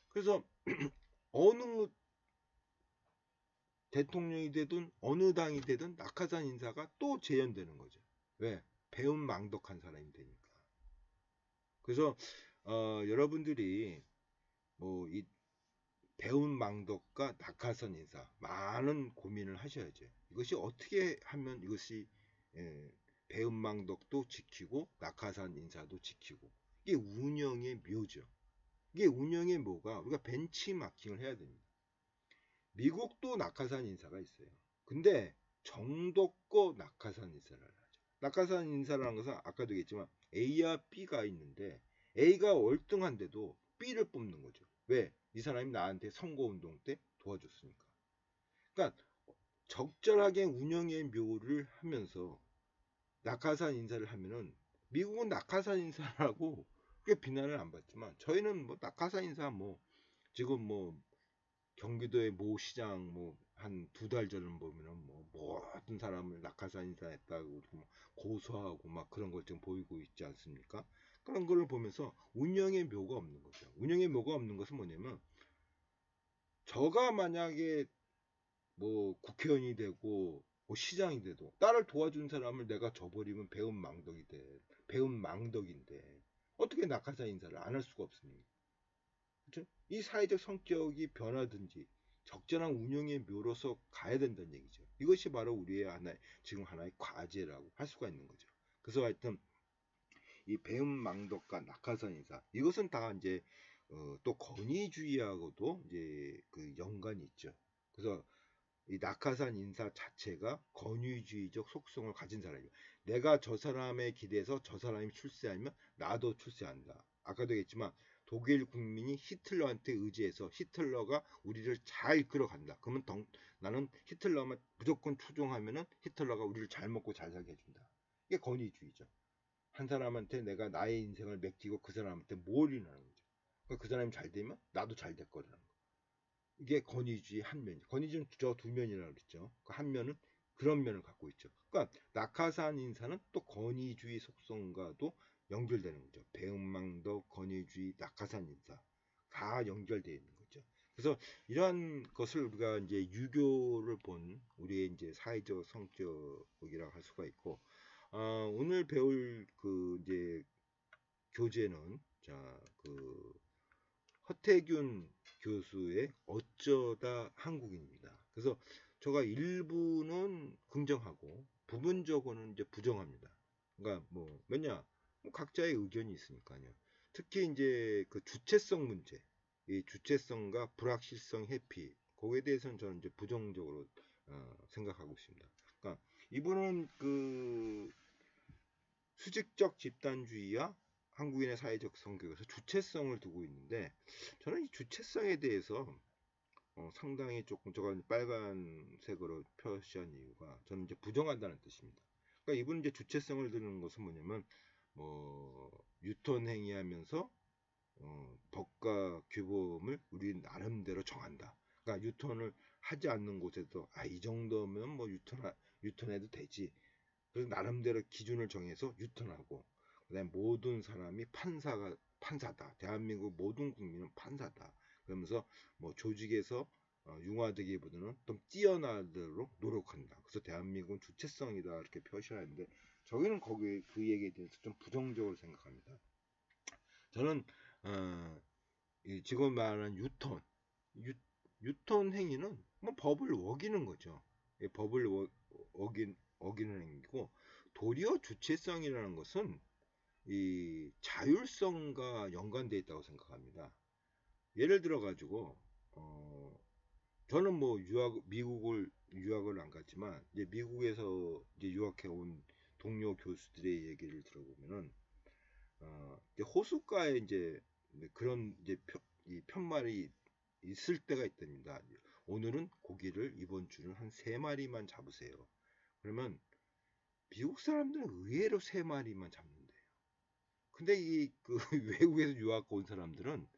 그래서 어느 대통령이 되든 어느 당이 되든 낙하산 인사가 또 재현되는 거죠. 왜? 배은망덕한 사람이 되니까. 그래서 여러분들이 뭐 이 배은망덕과 낙하산 인사 많은 고민을 하셔야죠. 이것이 어떻게 하면 이것이 배은망덕도 지키고 낙하산 인사도 지키고 이게 운영의 묘죠. 이게 운영의 묘가 우리가 벤치마킹을 해야 됩니다. 미국도 낙하산 인사가 있어요. 근데 정도껏 낙하산 인사를 하죠. 낙하산 인사라는 것은 아까도 얘기했지만 A와 B가 있는데 A가 월등한데도 B를 뽑는 거죠. 왜? 이 사람이 나한테 선거운동 때 도와줬으니까. 그러니까 적절하게 운영의 묘를 하면서 낙하산 인사를 하면은 미국은 낙하산 인사라고 그렇게 비난을 안 받지만 저희는 뭐 낙하산 인사 뭐 지금 뭐 경기도의 모 시장 뭐 한 두 달 전을 보면은 뭐 모든 사람을 낙하산 인사했다고 뭐 고소하고 막 그런 걸 지금 보이고 있지 않습니까? 그런 걸 보면서 운영의 묘가 없는 거죠. 운영의 묘가 없는 것은 뭐냐면 저가 만약에 뭐 국회의원이 되고 뭐 시장이 돼도 나를 도와준 사람을 내가 줘버리면 배은망덕이 돼. 배은망덕인데 어떻게 낙하산 인사를 안 할 수가 없습니까? 그렇죠? 이 사회적 성격이 변하든지 적절한 운영의 묘로서 가야 된다는 얘기죠. 이것이 바로 우리의 지금 하나의 과제라고 할 수가 있는 거죠. 그래서 하여튼 이 배은망덕과 낙하산 인사 이것은 다 이제 또 권위주의하고도 이제 그 연관이 있죠. 그래서 이 낙하산 인사 자체가 권위주의적 속성을 가진 사람이에요. 내가 저 사람에 기대서 저 사람이 출세하면 나도 출세한다. 아까도 얘기했지만 독일 국민이 히틀러한테 의지해서 히틀러가 우리를 잘 이끌어간다. 그러면 나는 히틀러만 무조건 추종하면은 히틀러가 우리를 잘 먹고 잘 살게 해준다. 이게 권위주의죠. 한 사람한테 내가 나의 인생을 맡기고 그 사람한테 뭘 일하는 거죠. 그러니까 그 사람이 잘 되면 나도 잘 될 거라는 거. 이게 권위주의 한 면. 권위주의는 저 두 면이라고 그랬죠. 그 한 면은 그런 면을 갖고 있죠. 그러니까 낙하산 인사는 또 권위주의 속성과도 연결되는 거죠. 배은망덕, 권위주의, 낙하산 인사 다 연결되어 있는 거죠. 그래서 이러한 것을 우리가 이제 유교를 본 우리의 이제 사회적 성격이라고 할 수가 있고, 오늘 배울 그 이제 교재는 자그 허태균 교수의 어쩌다 한국인입니다. 그래서 제가 일부는 긍정하고 부분적으로는 이제 부정합니다. 그러니까 뭐 왜냐 뭐 각자의 의견이 있으니까요. 특히 이제 그 주체성 문제, 이 주체성과 불확실성 회피, 거기에 대해서는 저는 이제 부정적으로 생각하고 있습니다. 그러니까 이분은 그 수직적 집단주의와 한국인의 사회적 성격에서 주체성을 두고 있는데 저는 이 주체성에 대해서 상당히 조금 저가 빨간색으로 표시한 이유가 저는 이제 부정한다는 뜻입니다. 그러니까 이분은 이제 주체성을 두는 것은 뭐냐면 뭐 유턴 행위하면서 법과 규범을 우리 나름대로 정한다. 그러니까 유턴을 하지 않는 곳에도 이 정도면 뭐 유턴해도 되지. 그래서 나름대로 기준을 정해서 유턴하고 그다음에 모든 사람이 판사다. 대한민국 모든 국민은 판사다. 그러면서 뭐 조직에서 융화되기보다는 좀 뛰어나도록 노력한다. 그래서 대한민국은 주체성이다 이렇게 표시하는데 저희는 거기 그 얘기에 대해서 좀 부정적으로 생각합니다. 저는 지금 말하는 유턴 행위는 뭐 법을 어기는 거죠. 법을 어기는 행위고 도리어 주체성이라는 것은 이 자율성과 연관되어 있다고 생각합니다. 예를 들어 가지고 저는 뭐 미국을 유학을 안 갔지만 이제 미국에서 이제 유학해 온 동료 교수들의 얘기를 들어보면은 이제 호숫가에 이제 그런 이제 이 편말이 있을 때가 있답니다. 오늘은 고기를 이번 주는 한 3마리만 잡으세요. 그러면 미국 사람들은 의외로 3마리만 잡는데요. 근데 이 그 외국에서 유학 온 사람들은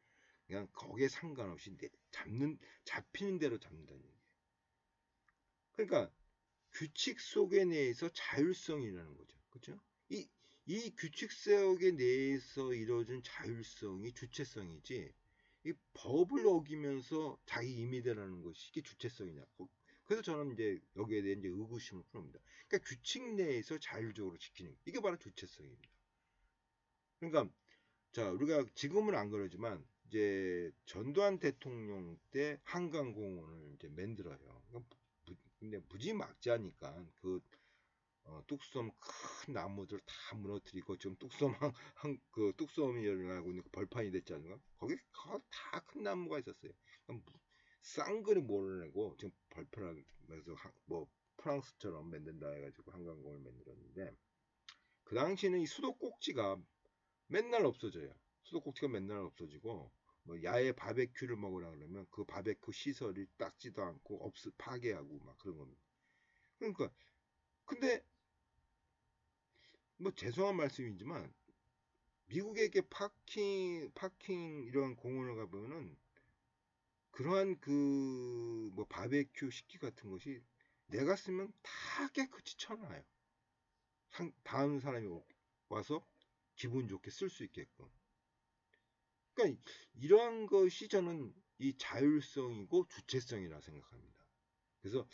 그냥 거기에 상관없이 잡히는 대로 잡는다는 얘기예요. 그러니까 규칙 속에 내에서 자율성이라는 거죠. 그렇죠? 이 규칙 속에 내에서 이루어진 자율성이 주체성이지 이 법을 어기면서 자기 임의대로라는 것이 이게 주체성이냐고. 그래서 저는 이제 여기에 대해 이제 의구심을 표합니다. 그러니까 규칙 내에서 자율적으로 지키는 이게 바로 주체성입니다. 그러니까 자 우리가 지금은 안 그러지만 이제 전두환 대통령 때 한강공원을 이제 만들어요. 근데 무지막지하니까 그 뚝섬 큰 나무들 다 무너뜨리고 지금 뚝섬 그 뚝섬이 일어나고 있는 그 벌판이 됐지 않나? 거기 다 큰 나무가 있었어요. 쌍그리 몰아내고 지금 벌판하면서 뭐 프랑스처럼 만든다 해가지고 한강공을 만들었는데 그 당시에는 이 수도 꼭지가 맨날 없어져요. 수도꼭지가 맨날 없어지고 뭐 야외 바베큐를 먹으라 그러면 그 바베큐 시설이 닦지도 않고 파괴하고 막 그런 겁니다. 그러니까 근데 뭐 죄송한 말씀이지만 미국에 이렇게 파킹 이런 공원을 가보면은 그러한 그 뭐 바베큐 식기 같은 것이 내가 쓰면 다 깨끗이 쳐놔요. 다음 사람이 와서 기분 좋게 쓸 수 있게끔. 그러니까 이러한 것이 저는 이 자율성이고 주체성이라 생각합니다. 그래서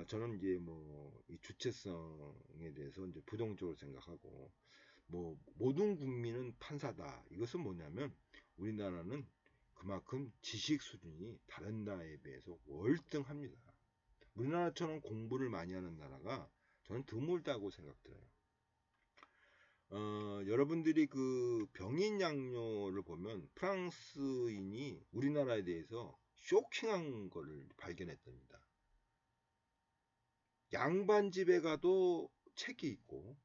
저는 이제 뭐 이 주체성에 대해서 이제 부정적으로 생각하고 뭐 모든 국민은 판사다. 이것은 뭐냐면 우리나라는 그만큼 지식 수준이 다른 나라에 비해서 월등합니다. 우리나라처럼 공부를 많이 하는 나라가 저는 드물다고 생각들어요. 여러분들이 그 병인 양료를 보면 프랑스인이 우리나라에 대해서 쇼킹한 거를 발견했답니다. 양반 집에 가도 책이 있고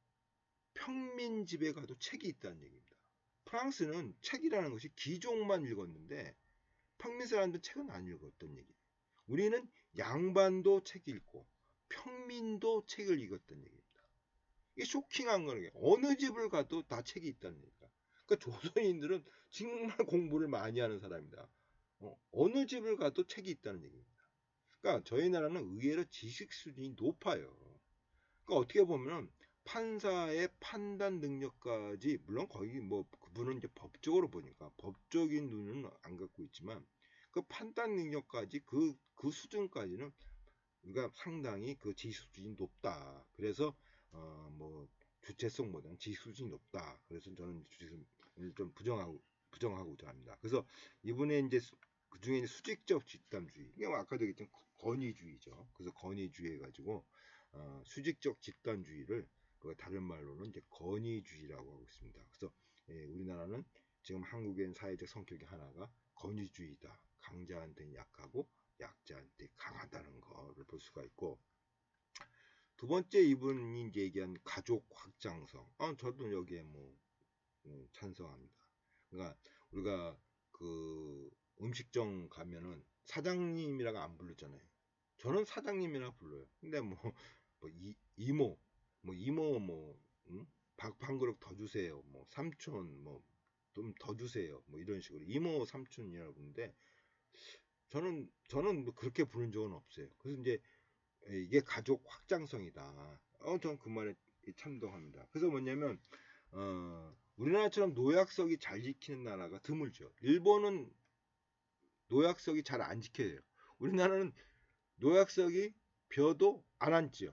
평민 집에 가도 책이 있다는 얘기입니다. 프랑스는 책이라는 것이 귀족만 읽었는데 평민 사람들은 책은 안 읽었던 얘기예요. 우리는 양반도 책 읽고 평민도 책을 읽었던 얘기입니다. 이게 쇼킹한 거예요. 어느 집을 가도 다 책이 있다는 얘기가. 그러니까 조선인들은 정말 공부를 많이 하는 사람이다. 어느 집을 가도 책이 있다는 얘기입니다. 그러니까 저희 나라는 의외로 지식 수준이 높아요. 그러니까 어떻게 보면 판사의 판단 능력까지 물론 거의 뭐 그분은 이제 법적으로 보니까 법적인 눈은 안 갖고 있지만 그 판단 능력까지 그 수준까지는 우리가 상당히 그 지식 수준이 높다. 그래서 뭐 주체성보다는 지식 수준이 높다. 그래서 저는 주체성을 좀 부정하고자 합니다. 그래서 이분의 이제 그 중에 수직적 집단주의, 이게 아까도 얘기했던 권위주의죠. 그래서 권위주의 해가지고 수직적 집단주의를 다른 말로는 이제 권위주의라고 하고 있습니다. 그래서 우리나라는 지금 한국의 사회적 성격의 하나가 권위주의다. 강자한테는 약하고 약자한테 강하다는 것을 볼 수가 있고, 두 번째 이분이 이제 얘기한 가족 확장성. 저도 여기에 뭐 찬성합니다. 그러니까 우리가 그 음식점 가면은 사장님이라고 안 부르잖아요. 저는 사장님이라 불러요. 근데 뭐 이모, 뭐 이모 밥 한 그릇 더 주세요. 뭐 삼촌 뭐 좀 더 주세요. 뭐 이런 식으로 이모 삼촌이라고 부르는데 저는 뭐 그렇게 부른 적은 없어요. 그래서 이제 이게 가족 확장성이다. 저는 그 말에 참동합니다. 그래서 뭐냐면 우리나라처럼 노약석이 잘 지키는 나라가 드물죠. 일본은 노약석이 잘 안 지켜져요. 우리나라는 노약석이 벼도 안 앉지요.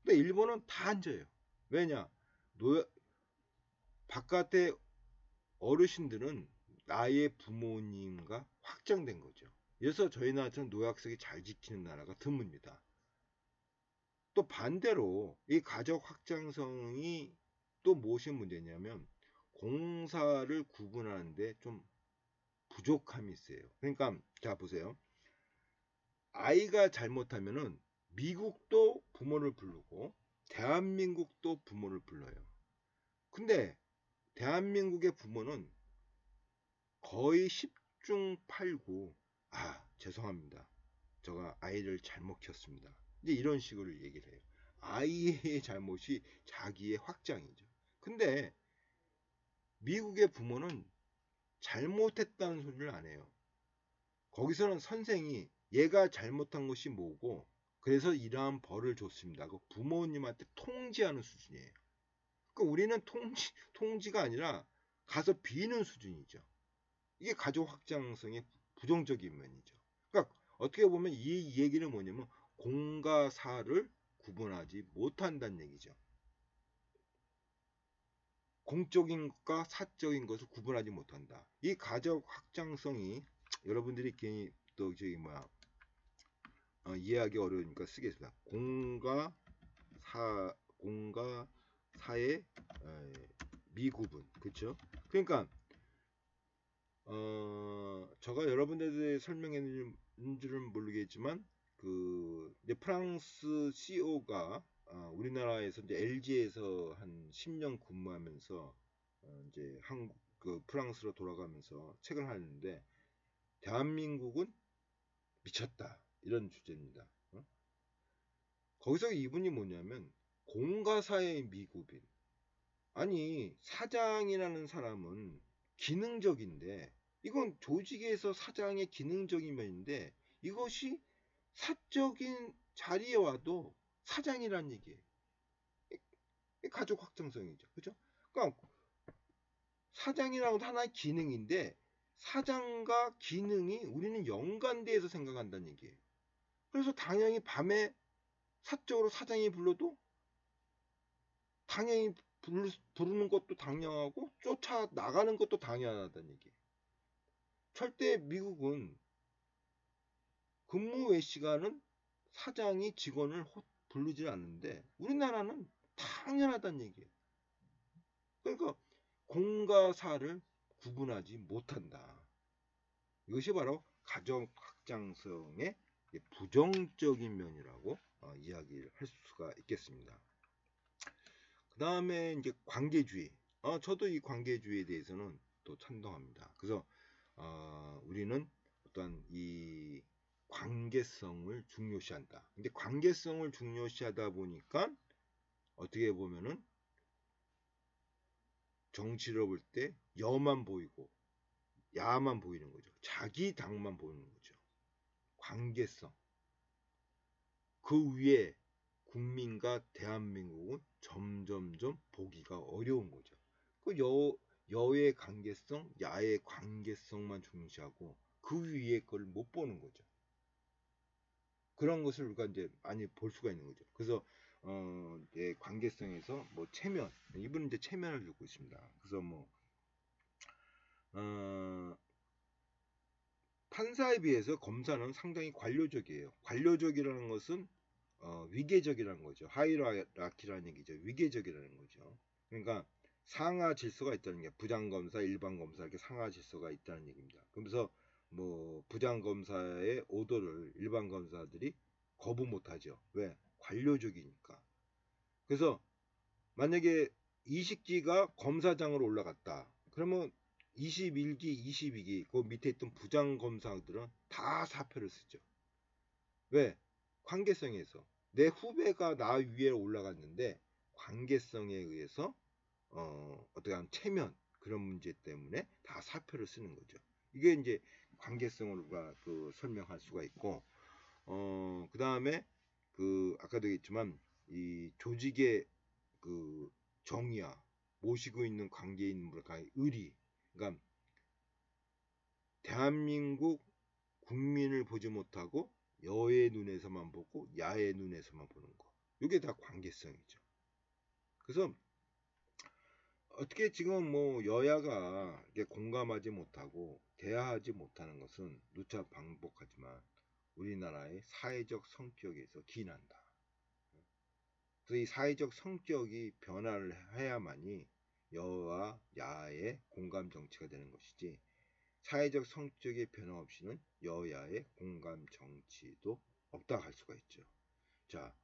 근데 일본은 다 앉아요. 왜냐? 노약 바깥에 어르신들은 나의 부모님과 확장된 거죠. 그래서 저희 나라처럼 노약석이 잘 지키는 나라가 드뭅니다. 또 반대로 이 가족 확장성이 또 무엇이 문제냐면 공사를 구분하는데 좀 부족함이 있어요. 그러니까 자 보세요. 아이가 잘못하면은 미국도 부모를 부르고 대한민국도 부모를 불러요. 근데 대한민국의 부모는 거의 10중 8구 죄송합니다. 제가 아이를 잘못 키웠습니다. 이제 이런 식으로 얘기를 해요. 아이의 잘못이 자기의 확장이죠. 근데 미국의 부모는 잘못했다는 소리를 안 해요. 거기서는 선생이 얘가 잘못한 것이 뭐고 그래서 이러한 벌을 줬습니다. 그 부모님한테 통지하는 수준이에요. 그러니까 우리는 통지가 아니라 가서 비는 수준이죠. 이게 가족 확장성의 부정적인 면이죠. 그러니까 어떻게 보면 이 얘기는 뭐냐면 공과 사를 구분하지 못한다는 얘기죠. 공적인 것과 사적인 것을 구분하지 못한다. 이 가족 확장성이 여러분들이 괜히 또 저기 이해하기 어려우니까 쓰겠습니다. 공과 사의 미구분, 그렇죠? 그러니까 제가 여러분들에게 설명했는 줄은 모르겠지만 그 이제 프랑스 CEO가 우리나라에서 이제 LG에서 한 10년 근무하면서 이제 한국 그 프랑스로 돌아가면서 책을 하는데 대한민국은 미쳤다 이런 주제입니다. 거기서 이분이 뭐냐면 공과 사의 미구분. 아니 사장이라는 사람은 기능적인데 이건 조직에서 사장의 기능적인 면인데 이것이 사적인 자리에 와도 사장이란 얘기예요. 가족 확장성이죠. 그죠? 그러니까 사장이라는 것도 하나의 기능인데 사장과 기능이 우리는 연관돼서 생각한다는 얘기예요. 그래서 당연히 밤에 사적으로 사장이 불러도 당연히 부르는 것도 당연하고 쫓아 나가는 것도 당연하다는 얘기예요. 절대 미국은 근무 외 시간은 사장이 직원을 부르지 않는데 우리나라는 당연하다는 얘기예요. 그러니까 공과 사를 구분하지 못한다. 이것이 바로 가정 확장성의 부정적인 면이라고 이야기를 할 수가 있겠습니다. 그 다음에 이제 관계주의. 저도 이 관계주의에 대해서는 또 찬동합니다. 그래서 우리는 어떤 이 관계성을 중요시한다. 근데 관계성을 중요시하다 보니까 어떻게 보면은 정치를 볼 때 여만 보이고 야만 보이는 거죠. 자기 당만 보이는 거죠. 관계성. 그 위에 국민과 대한민국은 점점점 보기가 어려운 거죠. 그 여의 관계성, 야의 관계성만 중시하고 그 위에 걸 못 보는 거죠. 그런 것을 우리가 이제 많이 볼 수가 있는 거죠. 그래서 이제 관계성에서 뭐 체면, 이분은 이제 체면을 듣고 있습니다. 그래서 뭐 판사에 비해서 검사는 상당히 관료적이에요. 관료적이라는 것은 위계적이라는 거죠. 하이라키라는 얘기죠. 위계적이라는 거죠. 그러니까 상하 질서가 있다는 게 부장검사, 일반검사 이렇게 상하 질서가 있다는 얘기입니다. 그래서 뭐 부장검사의 오더를 일반검사들이 거부 못하죠. 왜? 관료적이니까. 그래서 만약에 이식기가 검사장으로 올라갔다. 그러면 21기, 22기 그 밑에 있던 부장검사들은 다 사표를 쓰죠. 왜? 관계성에서 내 후배가 나 위에 올라갔는데 관계성에 의해서 어떻게 하면 체면 그런 문제 때문에 다 사표를 쓰는 거죠. 이게 이제 관계성을 우리가 그 설명할 수가 있고 그 다음에 그 아까도 얘기했지만 이 조직의 그 정의와 모시고 있는 관계인 뭐랄까 의리 그러니까 대한민국 국민을 보지 못하고 여의 눈에서만 보고 야의 눈에서만 보는 거. 이게 다 관계성이죠. 그래서 어떻게 지금 뭐 여야가 공감하지 못하고 대화하지 못하는 것은 누차 반복하지만 우리나라의 사회적 성격에서 기인한다. 그래서 이 사회적 성격이 변화를 해야만이 여와 야의 공감 정치가 되는 것이지 사회적 성격의 변화 없이는 여야의 공감 정치도 없다 할 수가 있죠. 자,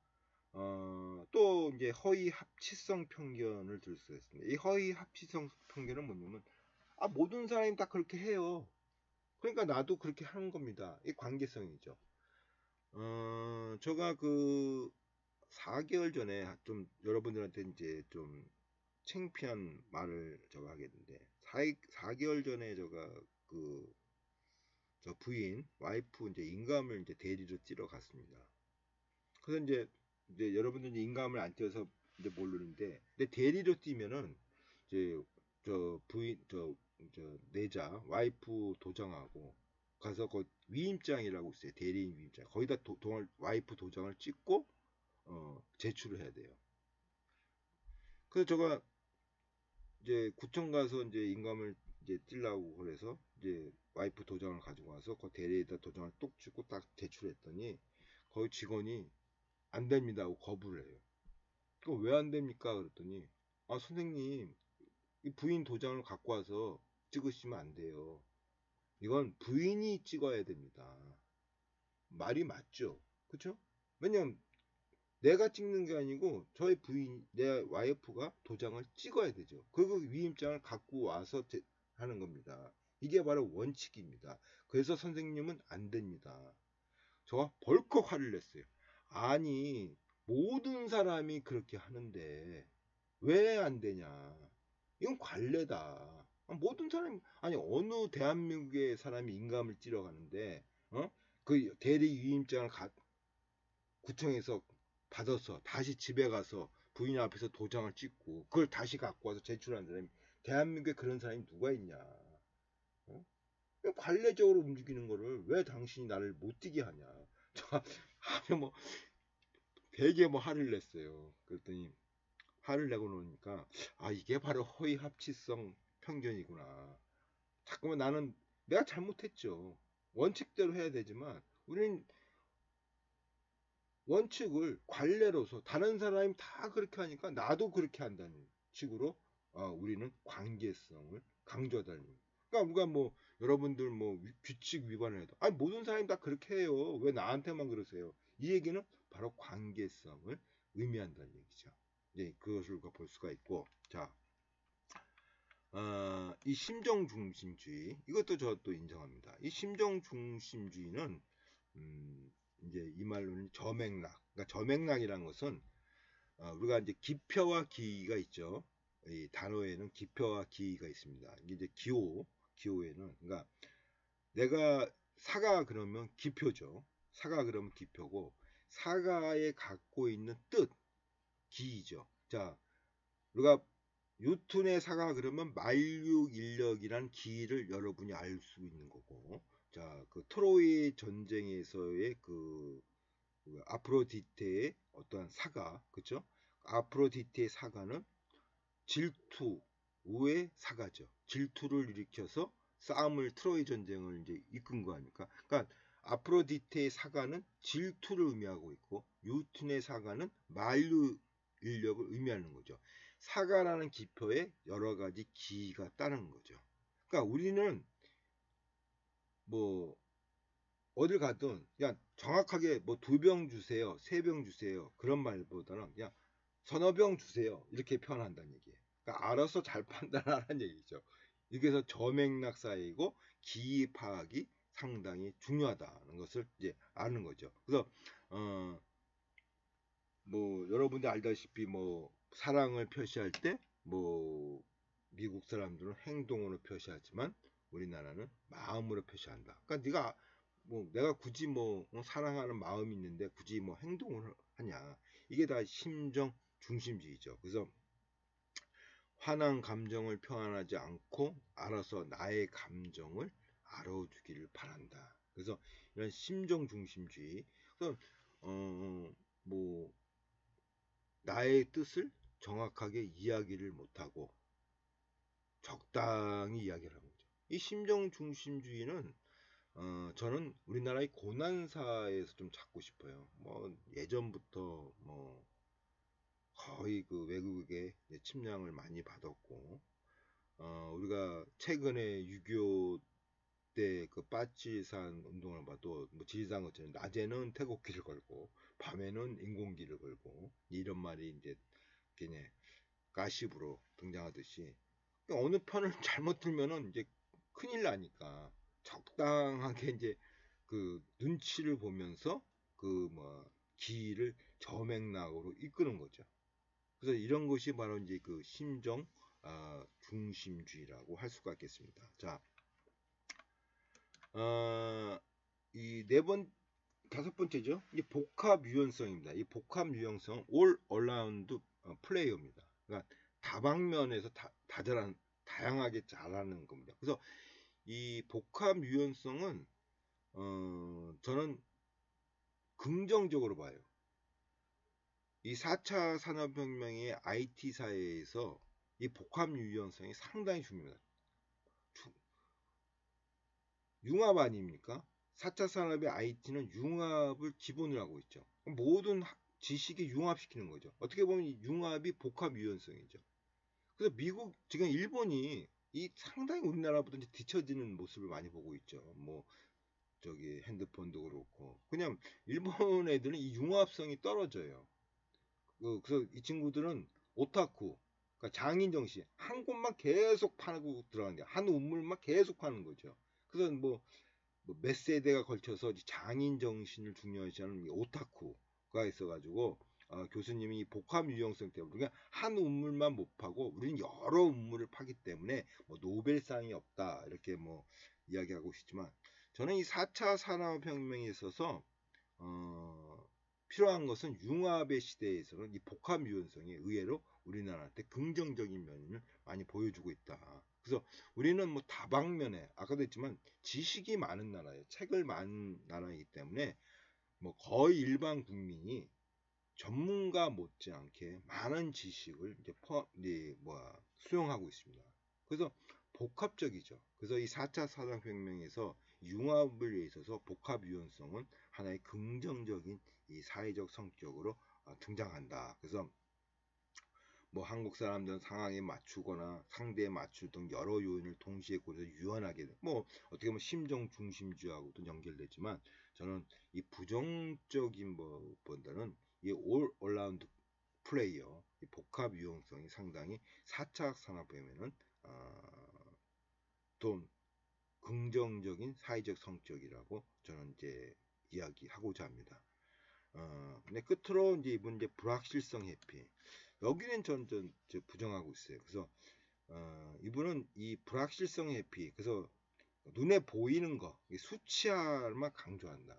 또 이제 허위 합치성 편견을 들 수가 있습니다. 이 허위 합치성 편견은 뭐냐면 모든 사람이 다 그렇게 해요. 그러니까 나도 그렇게 하는 겁니다. 이 관계성이죠. 제가 그 4개월 전에 좀 여러분들한테 이제 좀 창피한 말을 제가 하겠는데 4개월 전에 제가 그 저 부인 와이프 이제 인감을 이제 대리로 찌러 갔습니다. 그래서 이제 여러분들 이제 인감을 안 떼어서 이제 모르는데 근데 대리로 뛰면은 이제 저 부인 저 내자 와이프 도장하고 가서 그 위임장이라고 있어요. 대리인 위임장. 거기다 와이프 도장을 찍고 제출을 해야 돼요. 그래서 제가 이제 구청 가서 이제 인감을 이제 찔라고 그래서 이제 와이프 도장을 가지고 와서 그 대리에다 도장을 똑 찍고 딱 제출했더니 거기 직원이 안 됩니다 하고 거부를 해요. 그거 왜 안 됩니까? 그랬더니 아 선생님 이 부인 도장을 갖고 와서 찍으시면 안 돼요. 이건 부인이 찍어야 됩니다. 말이 맞죠? 그쵸? 왜냐면 내가 찍는 게 아니고 저희 부인, 내 와이프가 도장을 찍어야 되죠. 그리고 위임장을 갖고 와서 하는 겁니다. 이게 바로 원칙입니다. 그래서 선생님은 안 됩니다. 저가 벌컥 화를 냈어요. 아니 모든 사람이 그렇게 하는데 왜 안 되냐? 이건 관례다. 모든 사람이 아니 어느 대한민국의 사람이 인감을 찌러가는데 그 대리 위임장을 구청에서 받아서 다시 집에 가서 부인 앞에서 도장을 찍고 그걸 다시 갖고 와서 제출하는 사람이 대한민국에 그런 사람이 누가 있냐? 어? 관례적으로 움직이는 거를 왜 당신이 나를 못 뛰게 하냐? 저 하면 뭐 되게 뭐 화를 냈어요. 그랬더니 화를 내고 노니까 아 이게 바로 허위 합치성 편견이구나. 자꾸만 나는 내가 잘못했죠. 원칙대로 해야 되지만 우리는 원칙을 관례로서 다른 사람이 다 그렇게 하니까 나도 그렇게 한다는 식으로 우리는 관계성을 강조하다는 거예요. 그러니까 우리가 뭐 여러분들 뭐 규칙 위반을 해도 아니 모든 사람이 다 그렇게 해요. 왜 나한테만 그러세요? 이 얘기는 바로 관계성을 의미한다는 얘기죠. 네, 그것을 볼 수가 있고 자, 이 심정 중심주의 이것도 저 또 인정합니다. 이 심정 중심주의는 이제 이 말로는 저맥락. 그러니까 저맥락이라는 것은 우리가 이제 기표와 기가 있죠. 이 단어에는 기표와 기가 있습니다. 이게 이제 기호에는 그러니까 내가 사가 그러면 기표죠. 사가 그러면 기표고 사가에 갖고 있는 뜻 기이죠. 자, 우리가 뉴턴의 사가 그러면 만류인력이란 기를 여러분이 알 수 있는 거고 자, 그 트로이 전쟁에서의 그 아프로디테의 어떠한 사가, 그쵸? 아프로디테의 사가는 질투의 사가죠. 질투를 일으켜서 싸움을 트로이 전쟁을 이제 이끈 거 아닙니까? 그러니까 아프로디테의 사가는 질투를 의미하고 있고 뉴턴의 사가는 만류 인력을 의미하는 거죠. 사가라는 기표에 여러 가지 기가 따르는 거죠. 그러니까 우리는 뭐 어딜 가든 그냥 정확하게 뭐 2병 주세요, 3병 주세요 그런 말보다는 그냥 서너 병 주세요 이렇게 표현한다는 얘기예요. 그러니까 알아서 잘 판단하라는 얘기죠. 여기서 저맥락 사이고 기이 파악이 상당히 중요하다는 것을 이제 아는 거죠. 그래서 뭐 여러분들 알다시피 뭐 사랑을 표시할 때 뭐 미국 사람들은 행동으로 표시하지만 우리나라는 마음으로 표시한다. 그러니까 네가 뭐 내가 굳이 뭐 사랑하는 마음이 있는데 굳이 뭐 행동을 하냐. 이게 다 심정 중심주의죠. 그래서 화난 감정을 표현하지 않고 알아서 나의 감정을 알아주기를 바란다. 그래서 이런 심정 중심주의. 그래서 뭐 나의 뜻을 정확하게 이야기를 못하고 적당히 이야기를 하는 거죠. 이 심정 중심주의는 저는 우리나라의 고난사에서 좀 찾고 싶어요. 뭐 예전부터 뭐 거의 그 외국의 침략을 많이 받았고 우리가 최근에 6.25 때 그 빠치산 운동을 봐도 뭐 지리산 것처럼 낮에는 태극기를 걸고 밤에는 인공기를 걸고 이런 말이 이제 걔네 가십으로 등장하듯이 어느 편을 잘못 들면은 이제 큰일 나니까 적당하게 이제 그 눈치를 보면서 그 뭐 기를 저맥락으로 이끄는 거죠. 그래서 이런 것이 바로 이제 그 심정 중심주의라고 할 수가 있겠습니다. 자, 이 다섯 번째죠. 이 복합 유연성입니다. 이 복합 유연성 all around 플레이어입니다. 그러니까 다방면에서 다양하게 잘하는 겁니다. 그래서 이 복합 유연성은 저는 긍정적으로 봐요. 이 4차 산업혁명의 IT 사회에서 이 복합 유연성이 상당히 중요합니다. 융합 아닙니까? 4차 산업의 IT는 융합을 기본으로 하고 있죠. 모든 지식이 융합시키는 거죠. 어떻게 보면 이 융합이 복합 유연성이죠. 그래서 미국 지금 일본이 이 상당히 우리나라보다 이제 뒤처지는 모습을 많이 보고 있죠. 뭐 저기 핸드폰도 그렇고 그냥 일본 애들은 이 융합성이 떨어져요. 그래서 이 친구들은 오타쿠, 그러니까 장인 정신 한 곳만 계속 파고 들어가는 게 한 우물만 계속 파는 거죠. 그래서 몇 세대가 걸쳐서 장인 정신을 중요시하는 이 오타쿠가 있어가지고 교수님이 복합 유형성 때문에 우리가 한 우물만 못 파고 우리는 여러 우물을 파기 때문에 뭐 노벨상이 없다 이렇게 뭐 이야기하고 있지만 저는 이 4차 산업혁명에 있어서 필요한 것은 융합의 시대에서는 이 복합 유연성이 의외로 우리나라한테 긍정적인 면을 많이 보여주고 있다. 그래서 우리는 뭐 다방면에 아까도 했지만 지식이 많은 나라예요. 책을 많은 나라이기 때문에 뭐 거의 일반 국민이 전문가 못지않게 많은 지식을 수용하고 있습니다. 그래서 복합적이죠. 그래서 이 4차 산업혁명에서 융합을 위해 있어서 복합 유연성은 하나의 긍정적인 이 사회적 성격으로 등장한다. 그래서 뭐 한국 사람들은 상황에 맞추거나 상대에 맞출 등 여러 요인을 동시에 고려해서 유연하게 뭐 어떻게 보면 심정 중심주의하고도 연결되지만 저는 이 부정적인 보다는 이 올라운드 플레이어 이 복합 유용성이 상당히 4차 산업혁명은 좀 긍정적인 사회적 성격이라고 저는 이제 이야기하고자 합니다. 근데 끝으로 이제 이분 이제 불확실성 회피 여기는 전 부정하고 있어요. 그래서 이분은 이 불확실성 회피 그래서 눈에 보이는 거 수치화만 강조한다.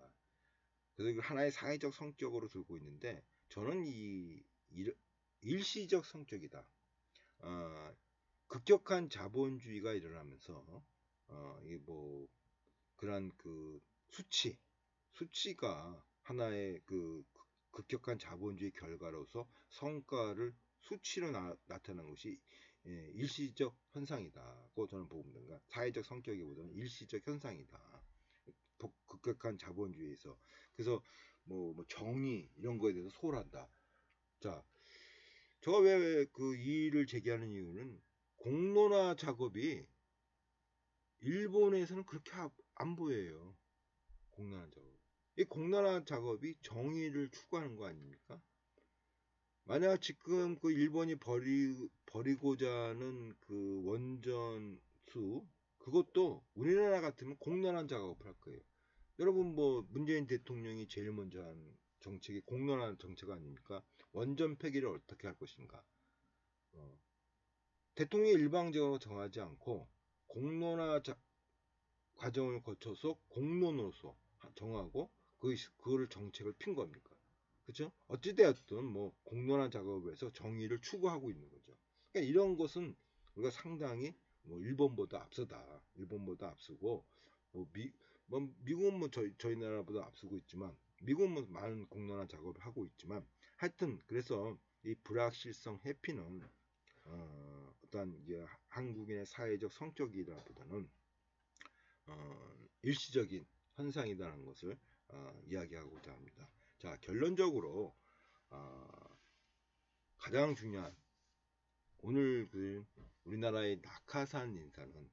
그래서 이걸 하나의 사회적 성격으로 들고 있는데 저는 이 일시적 성격이다. 급격한 자본주의가 일어나면서 이뭐 그런 그 수치가 하나의 그 급격한 자본주의 결과로서 성과를 수치로 나타나는 것이 일시적 현상이다고 저는 보는가 사회적 성격이보다는 일시적 현상이다. 급격한 자본주의에서 그래서 뭐 정의 이런 거에 대해서 소홀한다. 자, 제가 왜 그 이의를 제기하는 이유는 공론화 작업이 일본에서는 그렇게 안 보여요. 공론화 작업. 이 공론화 작업이 정의를 추구하는 거 아닙니까? 만약 지금 그 일본이 버리고자 하는 그 원전수 그것도 우리나라 같으면 공론화 작업을 할 거예요. 여러분 뭐 문재인 대통령이 제일 먼저 한 정책이 공론화 정책 아닙니까? 원전 폐기를 어떻게 할 것인가? 대통령이 일방적으로 정하지 않고 공론화 과정을 거쳐서 공론으로서 정하고 그거를 정책을 핀 겁니까? 그렇죠? 어찌되었든 뭐 공론화 작업을 해서 정의를 추구하고 있는 거죠. 그러니까 이런 것은 우리가 상당히 뭐 일본보다 앞서다. 일본보다 앞서고 미국은 뭐 저희 나라보다 앞서고 있지만 미국은 뭐 많은 공론화 작업을 하고 있지만 하여튼 그래서 이 불확실성 회피는 어떤 이제 한국인의 사회적 성격이라보다는 일시적인 현상이라는 것을 이야기하고자 합니다. 자, 결론적으로 가장 중요한 오늘 그 우리나라의 낙하산 인사는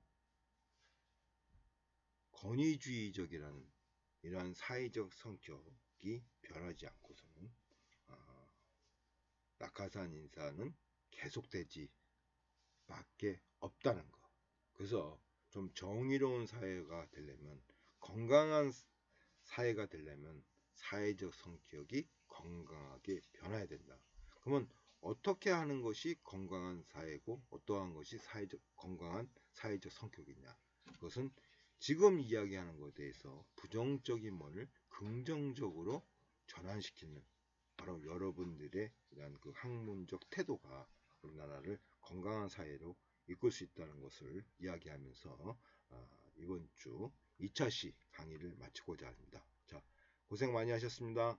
권위주의적이라는 이러한 사회적 성격이 변하지 않고서는 낙하산 인사는 계속되지 밖에 없다는 거. 그래서 좀 정의로운 사회가 되려면 건강한 사회가 되려면 사회적 성격이 건강하게 변화해야 된다. 그러면 어떻게 하는 것이 건강한 사회고 어떠한 것이 건강한 사회적 성격이냐? 그것은 지금 이야기하는 것에 대해서 부정적인 면을 긍정적으로 전환시키는 바로 여러분들의 이러한 그 학문적 태도가 우리나라를 건강한 사회로 이끌 수 있다는 것을 이야기하면서 이번 주 2차 시 강의를 마치고자 합니다. 자, 고생 많이 하셨습니다.